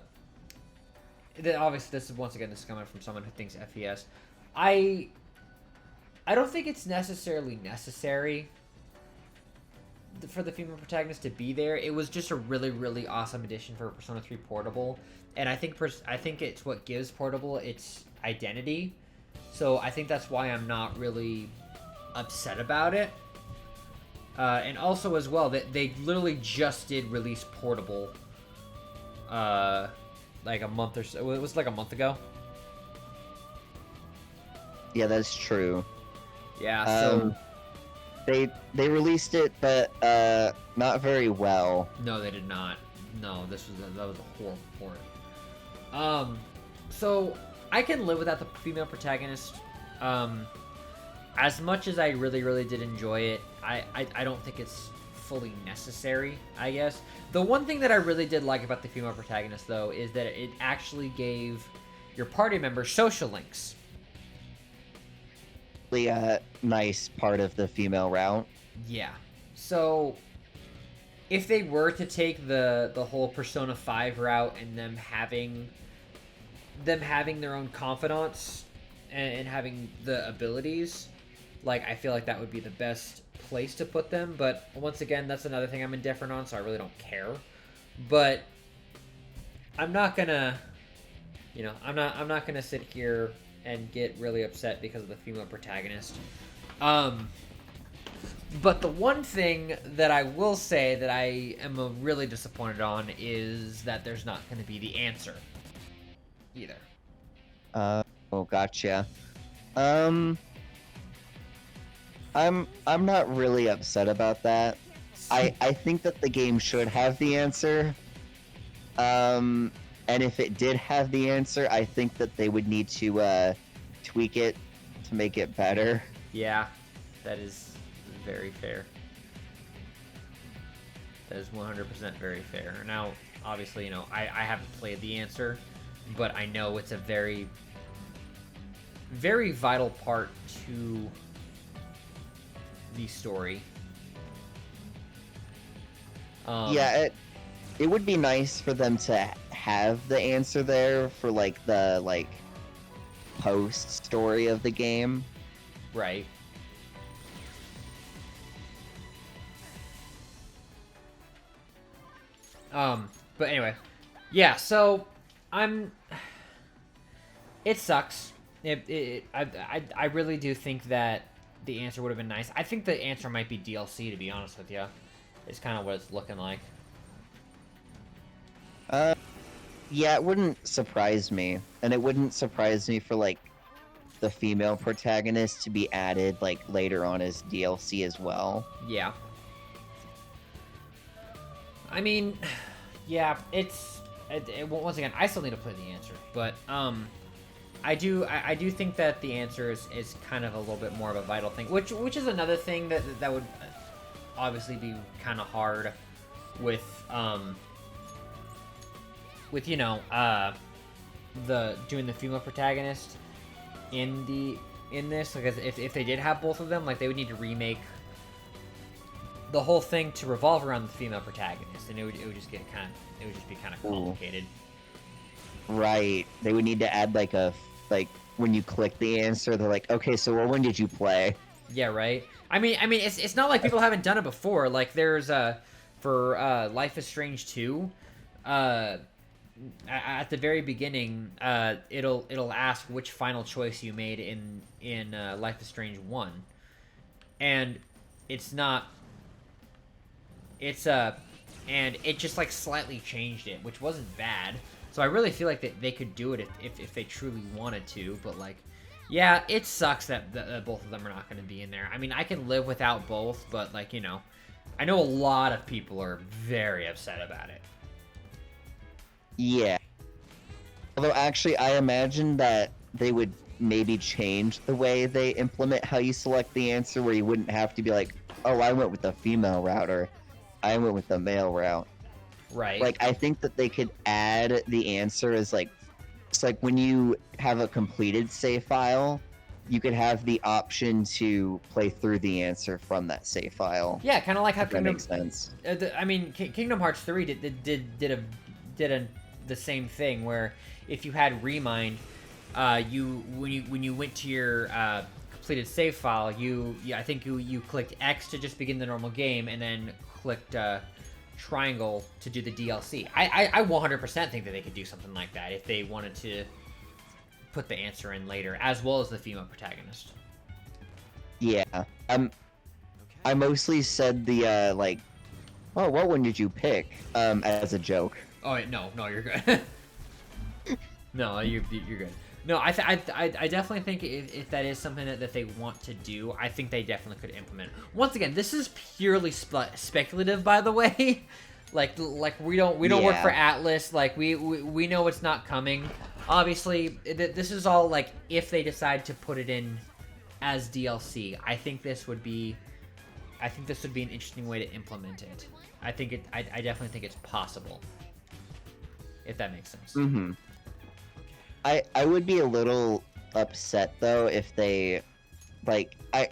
this is coming from someone who thinks FES. I don't think it's necessarily necessary for the female protagonist to be there. It was just a really, really awesome addition for Persona 3 Portable, and I think it's what gives Portable its identity. So I think that's why I'm not really upset about it. And also as well that they literally just did release Portable, like a month or so. It was like a month ago. Yeah, that's true. Yeah. So they released it, but not very well. no, they did not. No, that was a horrible port. So I can live without the female protagonist. As much as I really, really did enjoy it, I don't think it's fully necessary, I guess. The one thing that I really did like about the female protagonist, though, is that it actually gave your party members social links. The nice part of the female route. Yeah. So if they were to take the whole Persona 5 route and them having their own confidants and having the abilities, like, I feel like that would be the best place to put them. But once again, that's another thing I'm indifferent on, so I really don't care. But I'm not gonna, I'm not gonna sit here and get really upset because of the female protagonist. But the one thing that I will say that I am really disappointed on is that there's not going to be the answer either. Oh, gotcha. I'm not really upset about that. I think that the game should have the answer. And if it did have the answer, I think that they would need to tweak it to make it better. Yeah, that is very fair. That is 100% very fair. Now, obviously, I haven't played the answer, but I know it's a very, very vital part to the story. Yeah, it would be nice for them to have the answer there for the post story of the game. Right. But anyway, yeah. So it sucks. I really do think that the answer would have been nice. I think the answer might be DLC, to be honest with you. It's kind of what it's looking like. Yeah, it wouldn't surprise me, and it wouldn't surprise me for the female protagonist to be added later on as DLC as well. Yeah. I mean, yeah, once again, I still need to play the answer, but I do think that the answer is kind of a little bit more of a vital thing, which is another thing that would obviously be kind of hard with the doing the female protagonist in this, because if they did have both of them, they would need to remake the whole thing to revolve around the female protagonist, and it would just be kind of complicated. Right. They would need to add when you click the answer, they're like, okay, so when did you play? Yeah, right. I mean, it's not like people haven't done it before. There's for Life is Strange 2, at the very beginning, it'll ask which final choice you made in Life is Strange 1, and and it just slightly changed it, which wasn't bad. So I really feel like they could do it if they truly wanted to, but yeah, it sucks that both of them are not going to be in there. I mean, I can live without both, but I know a lot of people are very upset about it. Yeah. Although actually, I imagine that they would maybe change the way they implement how you select the answer, where you wouldn't have to be like, oh, I went with the female route, or I went with the male route. Right. I think that they could add the answer as it's when you have a completed save file, you could have the option to play through the answer from that save file. Yeah, kind of like how that makes sense. Kingdom Hearts 3 did the same thing, where if you had Remind, when you went to your completed save file, I think you clicked X to just begin the normal game, and then clicked triangle to do the DLC. I 100% think that they could do something like that if they wanted to put the answer in later, as well as the female protagonist. Yeah. I mostly said the oh, what one did you pick? As a joke. Oh no, you're good. No, you're good. No, I definitely think if that is something that they want to do, I think they definitely could implement. Once again, this is purely speculative, by the way. We don't work for Atlas. We know it's not coming. Obviously, this is all if they decide to put it in as DLC. I think this would be an interesting way to implement it. I definitely think it's possible, if that makes sense. Mm-hmm. I would be a little upset though if they I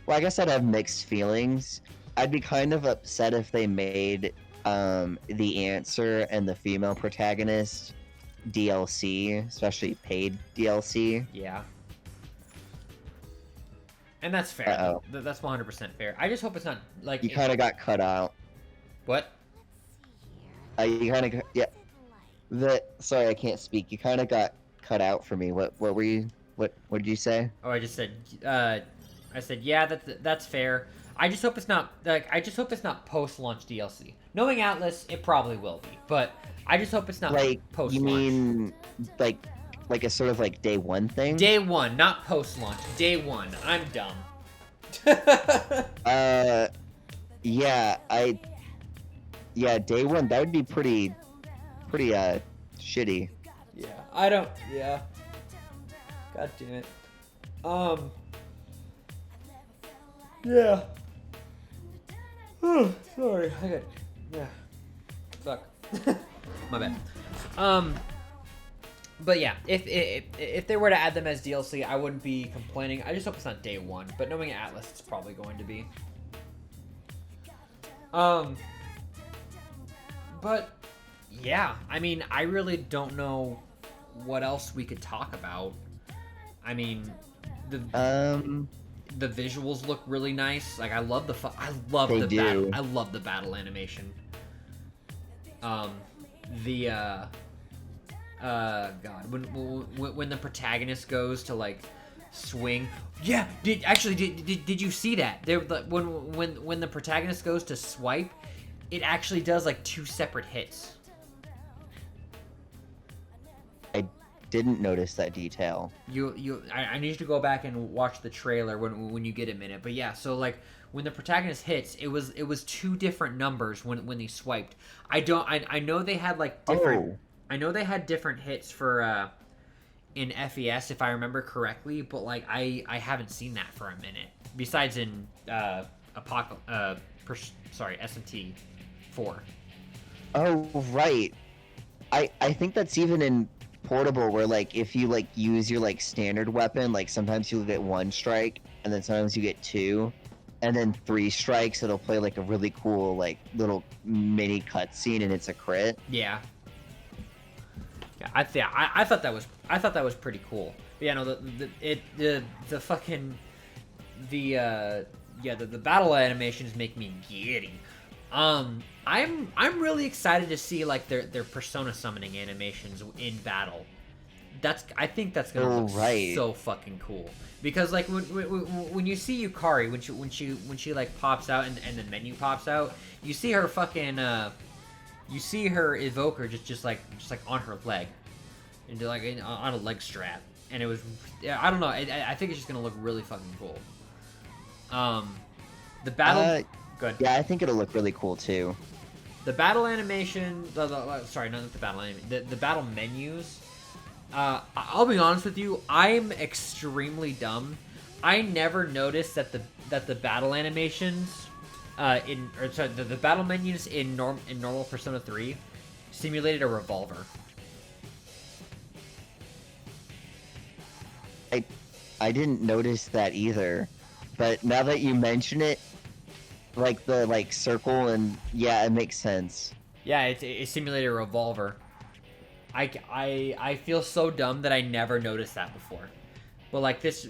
guess I'd have mixed feelings. I'd be kind of upset if they made the answer and the female protagonist DLC, especially paid DLC. Yeah. And that's fair. Uh-oh. That's 100% fair. I just hope it's not you kind of got cut out. What? You kind of yeah. Sorry, I can't speak. You kind of got cut out for me. What were you? What did you say? Oh, I just said. I said yeah. That's fair. I just hope it's not post-launch DLC. Knowing Atlas, it probably will be, but I just hope it's not post-launch. You mean like a sort of day one thing? Day one, not post-launch. Day one. I'm dumb. Yeah, day one. That would be pretty shitty. Yeah, I don't. Yeah. God damn it. Yeah. Oh, sorry. I got. Yeah. Fuck. My bad. But yeah, if they were to add them as DLC, I wouldn't be complaining. I just hope it's not day one. But knowing Atlas, it's probably going to be. But yeah, I mean, I really don't know what else we could talk about. I mean, the visuals look really nice. Like I love I love They the do. battle. I love the battle animation. The God, when the protagonist goes to like swing, yeah. Did you see that? There, when the protagonist goes to swipe, it actually does like 2 separate hits. I didn't notice that detail. I need you to go back and watch the trailer when you get a minute. But yeah, so like when the protagonist hits, it was 2 different numbers when they swiped. I know they had like different. Oh. I know they had different hits for in FES if I remember correctly, but like I haven't seen that for a minute. Besides in SMT 4. Oh, right. I think that's even in portable where like if you like use your like standard weapon, like sometimes you'll get 1 strike and then sometimes you get 2 and then 3 strikes, it'll play like a really cool like little mini cutscene and it's a crit. Yeah. Yeah, I thought that was pretty cool. But yeah, no, the fucking the battle animations make me giddy. I'm really excited to see like their persona summoning animations in battle. I think that's gonna look so fucking cool. Because like when you see Yukari, when she like pops out and the menu pops out, you see her fucking you see her evoker just like on her leg, and like on a leg strap, and it was, yeah, I don't know, I think it's just gonna look really fucking cool. The battle, good. Yeah, I think it'll look really cool too. The battle animation, sorry, not the battle animation, the battle menus. I'll be honest with you, I'm extremely dumb. I never noticed that the battle animations the battle menus in normal Persona 3 simulated a revolver. I didn't notice that either, but now that you mention it, like the like circle, and yeah, it makes sense. Yeah, it simulated a revolver. I feel so dumb that I never noticed that before. But like this,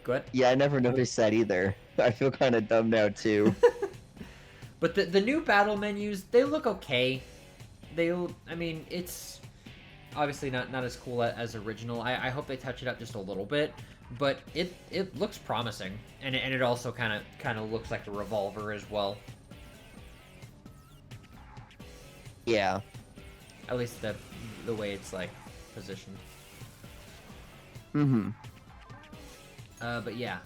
good. Yeah, I never noticed that either. I feel kind of dumb now too. But the new battle menus, they look okay. I mean, it's obviously not as cool as original. I hope they touch it up just a little bit, but it looks promising, and it also kind of looks like a revolver as well. Yeah. At least the way it's like positioned. Mm-hmm. But yeah.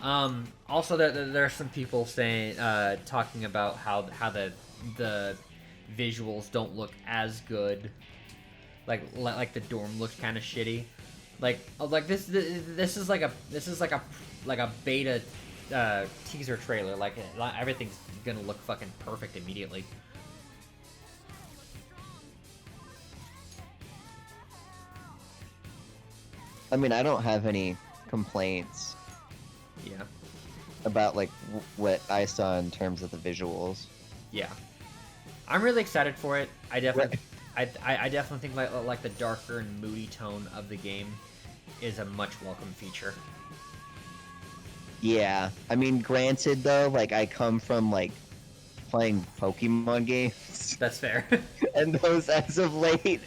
Also, there are some people saying, talking about how the visuals don't look as good. Like the dorm looks kind of shitty. Like this is like a beta teaser trailer. Like everything's gonna look fucking perfect immediately. I mean, I don't have any complaints. Yeah. About like what I saw in terms of the visuals. Yeah. I'm really excited for it. I definitely think like the darker and moody tone of the game is a much welcome feature. Yeah. I mean, granted though, like I come from like playing Pokemon games. That's fair. And those as of late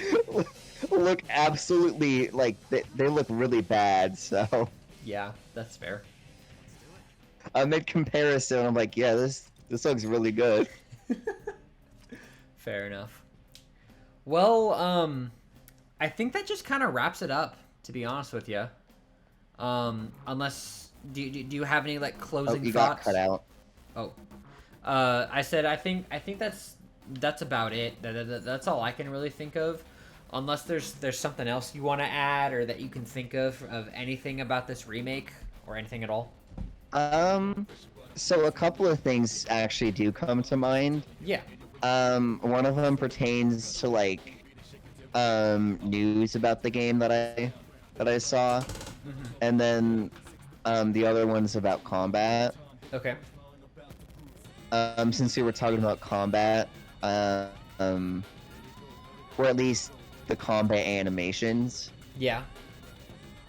look absolutely like they look really bad, so yeah, that's fair. I made comparison. I'm like, yeah, this looks really good. Fair enough. Well, I think that just kind of wraps it up, to be honest with you. Unless do you have any like closing you thoughts? got cut out. Oh, I said I think that's that's about it. That's all I can really think of. Unless there's something else you want to add or that you can think of anything about this remake or anything at all. Um, so a couple of things actually do come to mind. Yeah. One of them pertains to like news about the game that I saw, and then the other one's about combat. Okay. Since we were talking about combat, um, or at least the combat animations. Yeah.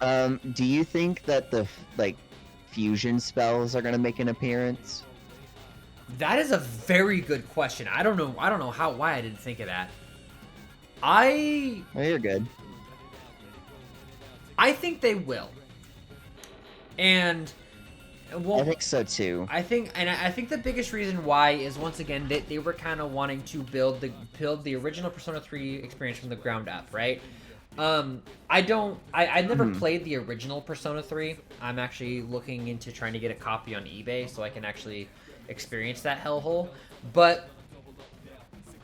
Do you think that the like fusion spells are gonna make an appearance? That is a very good question. I don't know why I didn't think of that. I Oh, you're good. think they will. And well, I think so too. I think the biggest reason why is once again they were kind of wanting to build the original Persona 3 experience from the ground up, right? I never played the original Persona 3. I'm actually looking into trying to get a copy on eBay so I can actually experience that hellhole. But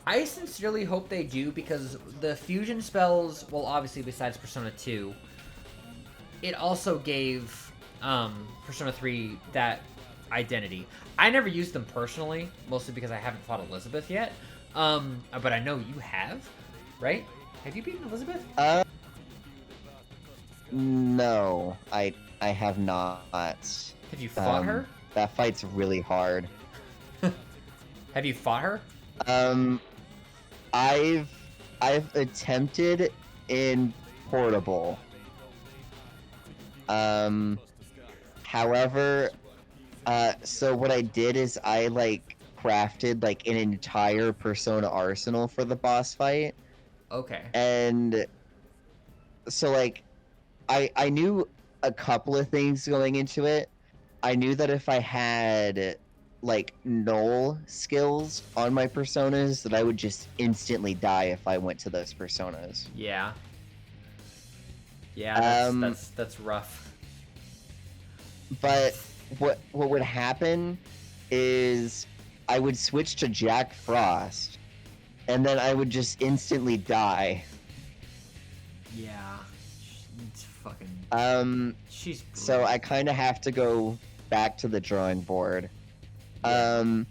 I sincerely hope they do, because the fusion spells, well, obviously besides Persona 2, it also gave Persona 3 that identity. I never used them personally, mostly because I haven't fought Elizabeth yet. But I know you have, right? Have you beaten Elizabeth? No, I have not. Have you fought her? That fight's really hard. Have you fought her? I've attempted in portable. However, so what I did is I like crafted like an entire Persona arsenal for the boss fight, Okay. and so like I knew a couple of things going into it. I knew that if I had like null skills on my personas, that I would just instantly die if I went to those personas. Yeah. Yeah, Um, that's rough. But what would happen is I would switch to Jack Frost, and then I would just instantly die. Yeah. It's fucking. She's. So I kind of have to go back to the drawing board. Yeah.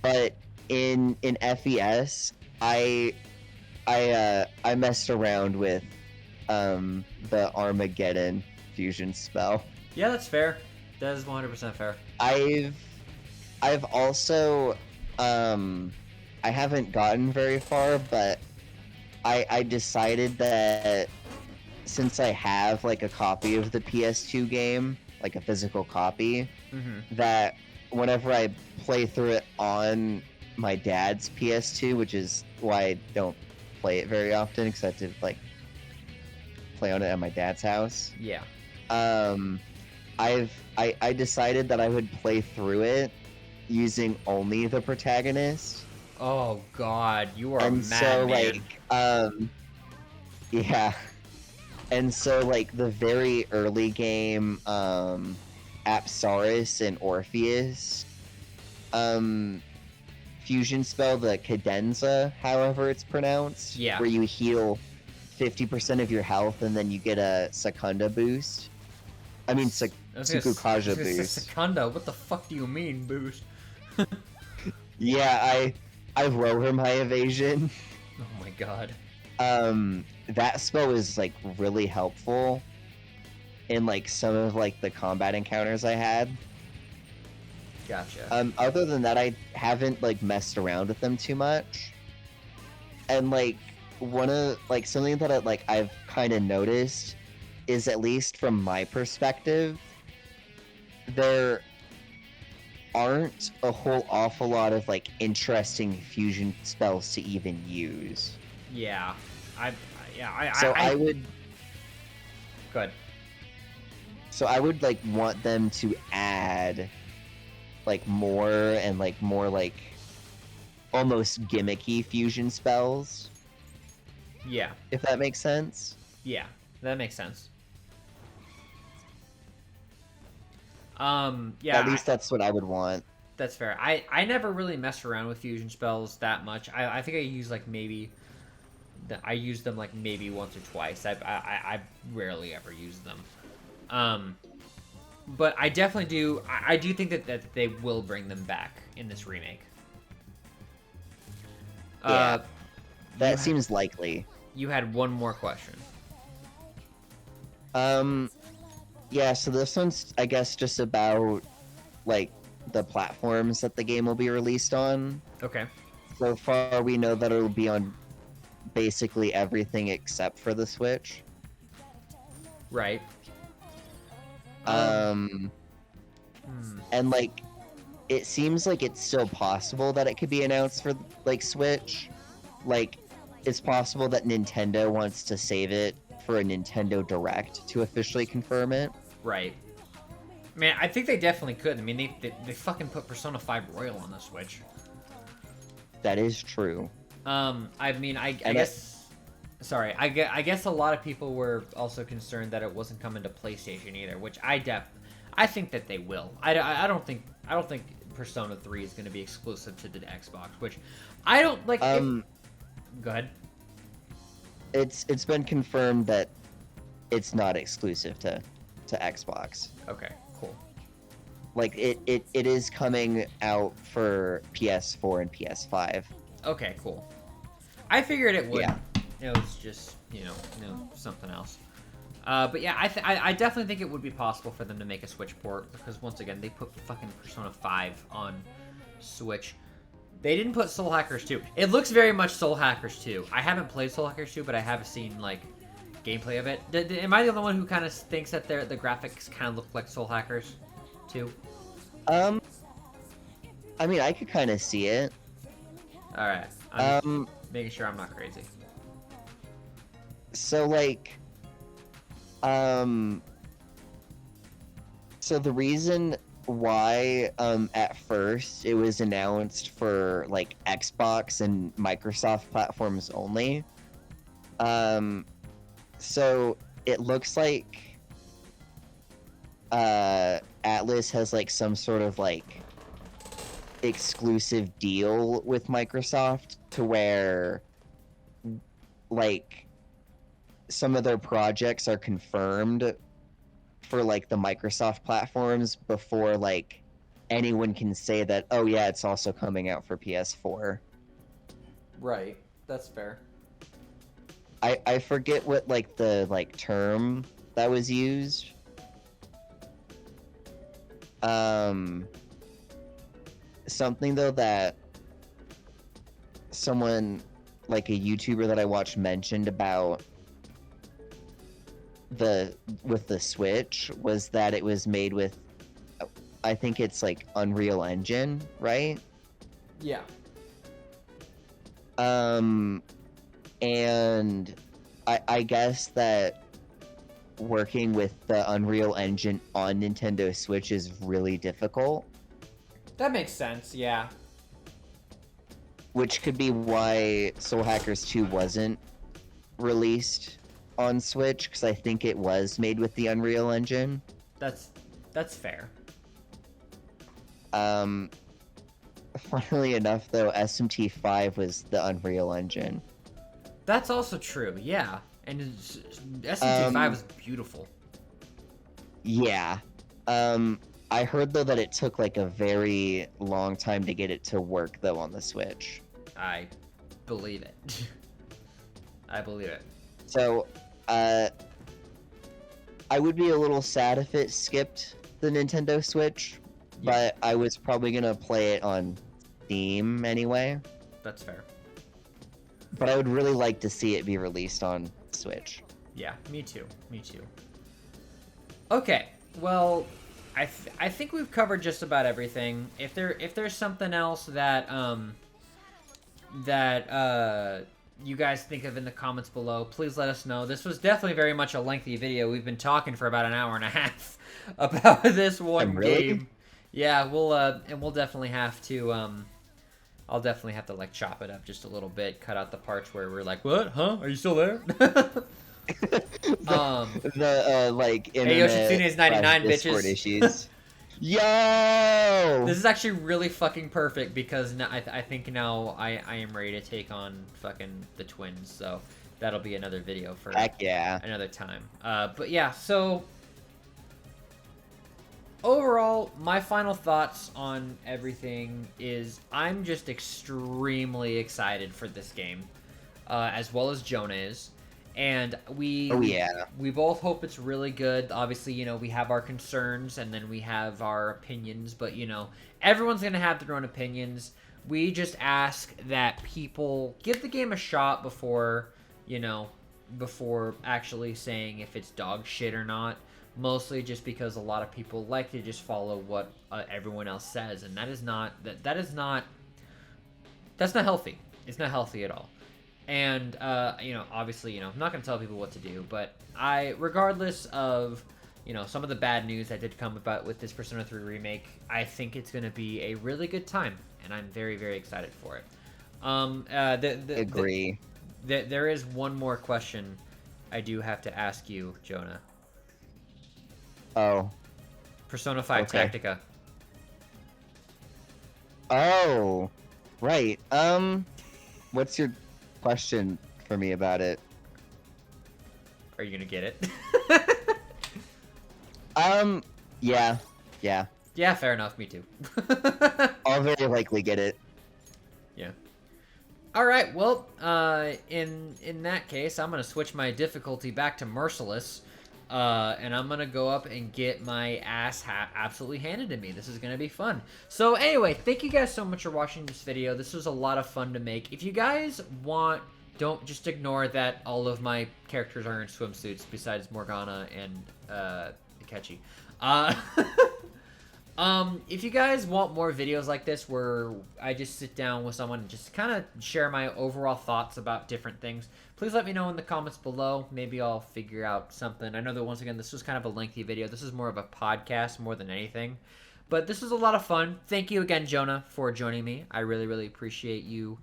But in FES, I messed around with the Armageddon fusion spell. Yeah, that's fair. That is 100% fair. I've also I haven't gotten very far, but I decided that since I have like a copy of the PS2 game, like a physical copy, that whenever I play through it on my dad's PS2, which is why I don't play it very often, because I have to like play on it at my dad's house. Yeah. I decided that I would play through it using only the protagonist. Oh God, you are And a so madman. like yeah. And so like the very early game, Apsaris and Orpheus, fusion spell, the Cadenza, however it's pronounced, Yeah. where you heal 50% of your health and then you get a Secunda boost. I mean, Tsukukaja boost. Secunda, what the fuck do you mean, boost? Yeah, I lower my evasion. Oh my God. That spell is like really helpful in like some of like the combat encounters I had. Gotcha. Other than that, I haven't like messed around with them too much. And like one of like something that I've kind of noticed is, at least from my perspective, there aren't a whole awful lot of like interesting fusion spells to even use. Yeah. I would Good. So I would like want them to add like more and like more like almost gimmicky fusion spells, Yeah. if that makes sense. Yeah. That makes sense. Yeah. At least that's what I would want. That's fair. I never really mess around with fusion spells that much. I think I use like maybe I use them like maybe once or twice. I rarely ever use them. But I definitely do. I do think that they will bring them back in this remake. Yeah, that you seems likely. You had one more question. Yeah, so this one's, I guess, just about, like, the platforms that the game will be released on. Okay. So far, we know that it'll be on basically everything except for the Switch. Right. And, like, it seems like it's still possible that it could be announced for, like, Switch. Like, it's possible that Nintendo wants to save it for a Nintendo Direct to officially confirm it. Right. Man, I think they definitely could. I mean, they fucking put Persona 5 Royal on the Switch. That is true. I mean, I guess... Sorry, I guess a lot of people were also concerned that it wasn't coming to PlayStation either, which I think that they will. I don't think Persona 3 is going to be exclusive to the Xbox, which I don't like. Go ahead. It's been confirmed that it's not exclusive to Xbox. Okay, cool. Like it is coming out for PS4 and PS5. Okay, cool. I figured it would. Yeah. It was just, something else. But yeah, I definitely think it would be possible for them to make a Switch port, because once again, they put fucking Persona 5 on Switch. They didn't put Soul Hackers 2. It looks very much Soul Hackers 2. I haven't played Soul Hackers 2, but I have seen, like, gameplay of it. Am I the only one who kind of thinks that the graphics kind of look like Soul Hackers 2? I mean, I could kind of see it. Alright. I'm making sure I'm not crazy. So, like, so the reason why, at first it was announced for, like, Xbox and Microsoft platforms only, so it looks like, Atlas has, like, some sort of, like, exclusive deal with Microsoft to where, like, some of their projects are confirmed for, like, the Microsoft platforms before, like, anyone can say that, oh yeah, it's also coming out for PS4. Right. That's fair. I forget what, like, the, like, term that was used. Something, though, that someone, like, a YouTuber that I watched mentioned about with the Switch was that it was made with, I think it's like Unreal Engine, right? Yeah. And I guess that working with the Unreal Engine on Nintendo Switch is really difficult. That makes sense, yeah. Which could be why Soul Hackers 2 wasn't released on Switch, because I think it was made with the Unreal Engine. That's fair. Funnily enough, though, SMT5 was the Unreal Engine. That's also true, yeah. And SMT5 is beautiful. Yeah. I heard, though, that it took, like, a very long time to get it to work, though, on the Switch. I believe it. I believe it. So, I would be a little sad if it skipped the Nintendo Switch, but I was probably gonna play it on Steam anyway. That's fair. But I would really like to see it be released on Switch. Yeah, me too. Me too. Okay, well, I think we've covered just about everything. If there's something else that you guys think of in the comments below, please let us know. This was definitely very much a lengthy video. We've been talking for about an hour and a half about this one game. Yeah, we'll definitely have to I'll definitely have to like chop it up just a little bit, cut out the parts where we're like, "What? Huh? Are you still there?" Like Hey, internet Yoshitsine's 99 Discord bitches. issues. Yo! This is actually really fucking perfect because now, I think now I am ready to take on fucking the twins. So that'll be another video for Heck yeah. another time. But yeah, so overall, my final thoughts on everything is I'm just extremely excited for this game, as well as Jonah is. And Oh yeah. we both hope it's really good. Obviously, you know, we have our concerns and then we have our opinions, but you know, everyone's gonna have their own opinions. We just ask that people give the game a shot before, you know, before actually saying if it's dog shit or not. Mostly just because a lot of people like to just follow what everyone else says, and that is not that's not healthy. It's not healthy at all. And you know, obviously, you know, I'm not gonna tell people what to do, but regardless of, you know, some of the bad news that did come about with this Persona 3 remake, I think it's gonna be a really good time, and I'm very, very excited for it. Agree. There is one more question I do have to ask you, Jonah. Oh. Persona 5 Okay. Tactica. Oh. Right. What's your question for me about it? Are you gonna get it? Yeah. Yeah. Yeah, fair enough. Me too. I'll very likely get it. Yeah. All right. Well, in that case, I'm gonna switch my difficulty back to merciless, and I'm gonna go up and get my ass absolutely handed to me. This is gonna be fun. So anyway, thank you guys so much for watching this video. This was a lot of fun to make. If you guys want, don't just ignore that all of my characters are in swimsuits besides Morgana and Akechi. If you guys want more videos like this where I just sit down with someone and just kind of share my overall thoughts about different things, please let me know in the comments below. Maybe I'll figure out something. I know that once again, this was kind of a lengthy video. This is more of a podcast more than anything. But this was a lot of fun. Thank you again, Jonah, for joining me. I really, really appreciate you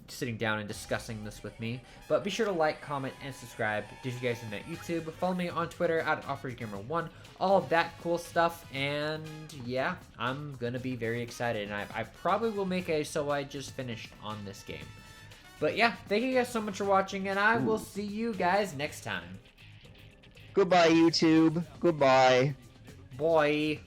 sitting down and discussing this with me. But be sure to like, comment, and subscribe. Did you guys know YouTube? Follow me on Twitter at OperationGamer1. All of that cool stuff. And yeah, I'm gonna be very excited. And I probably will make a So I Just Finished on this game. But yeah, thank you guys so much for watching, and I will see you guys next time. Goodbye, YouTube. Goodbye. Boy.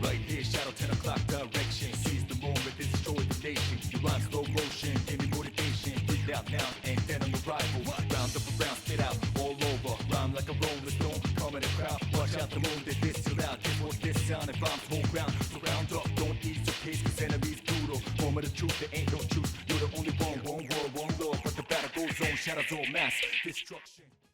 Right here, shadow 10 o'clock direction. Seize the moment, destroy the nation. You rhyme slow motion, give me motivation. Breathe out now, and then I'm arrival. Round up around, spit out all over. Rhyme like a rolling stone, come in the crowd. Watch out the moon, they diss you loud. This was this sound, and bombs hold ground. So round up, don't ease your pace, cause enemies brutal. Moment of truth, there ain't no truth. You're the only one world, one law. But the battle goes on, shadows all mass. Destruction.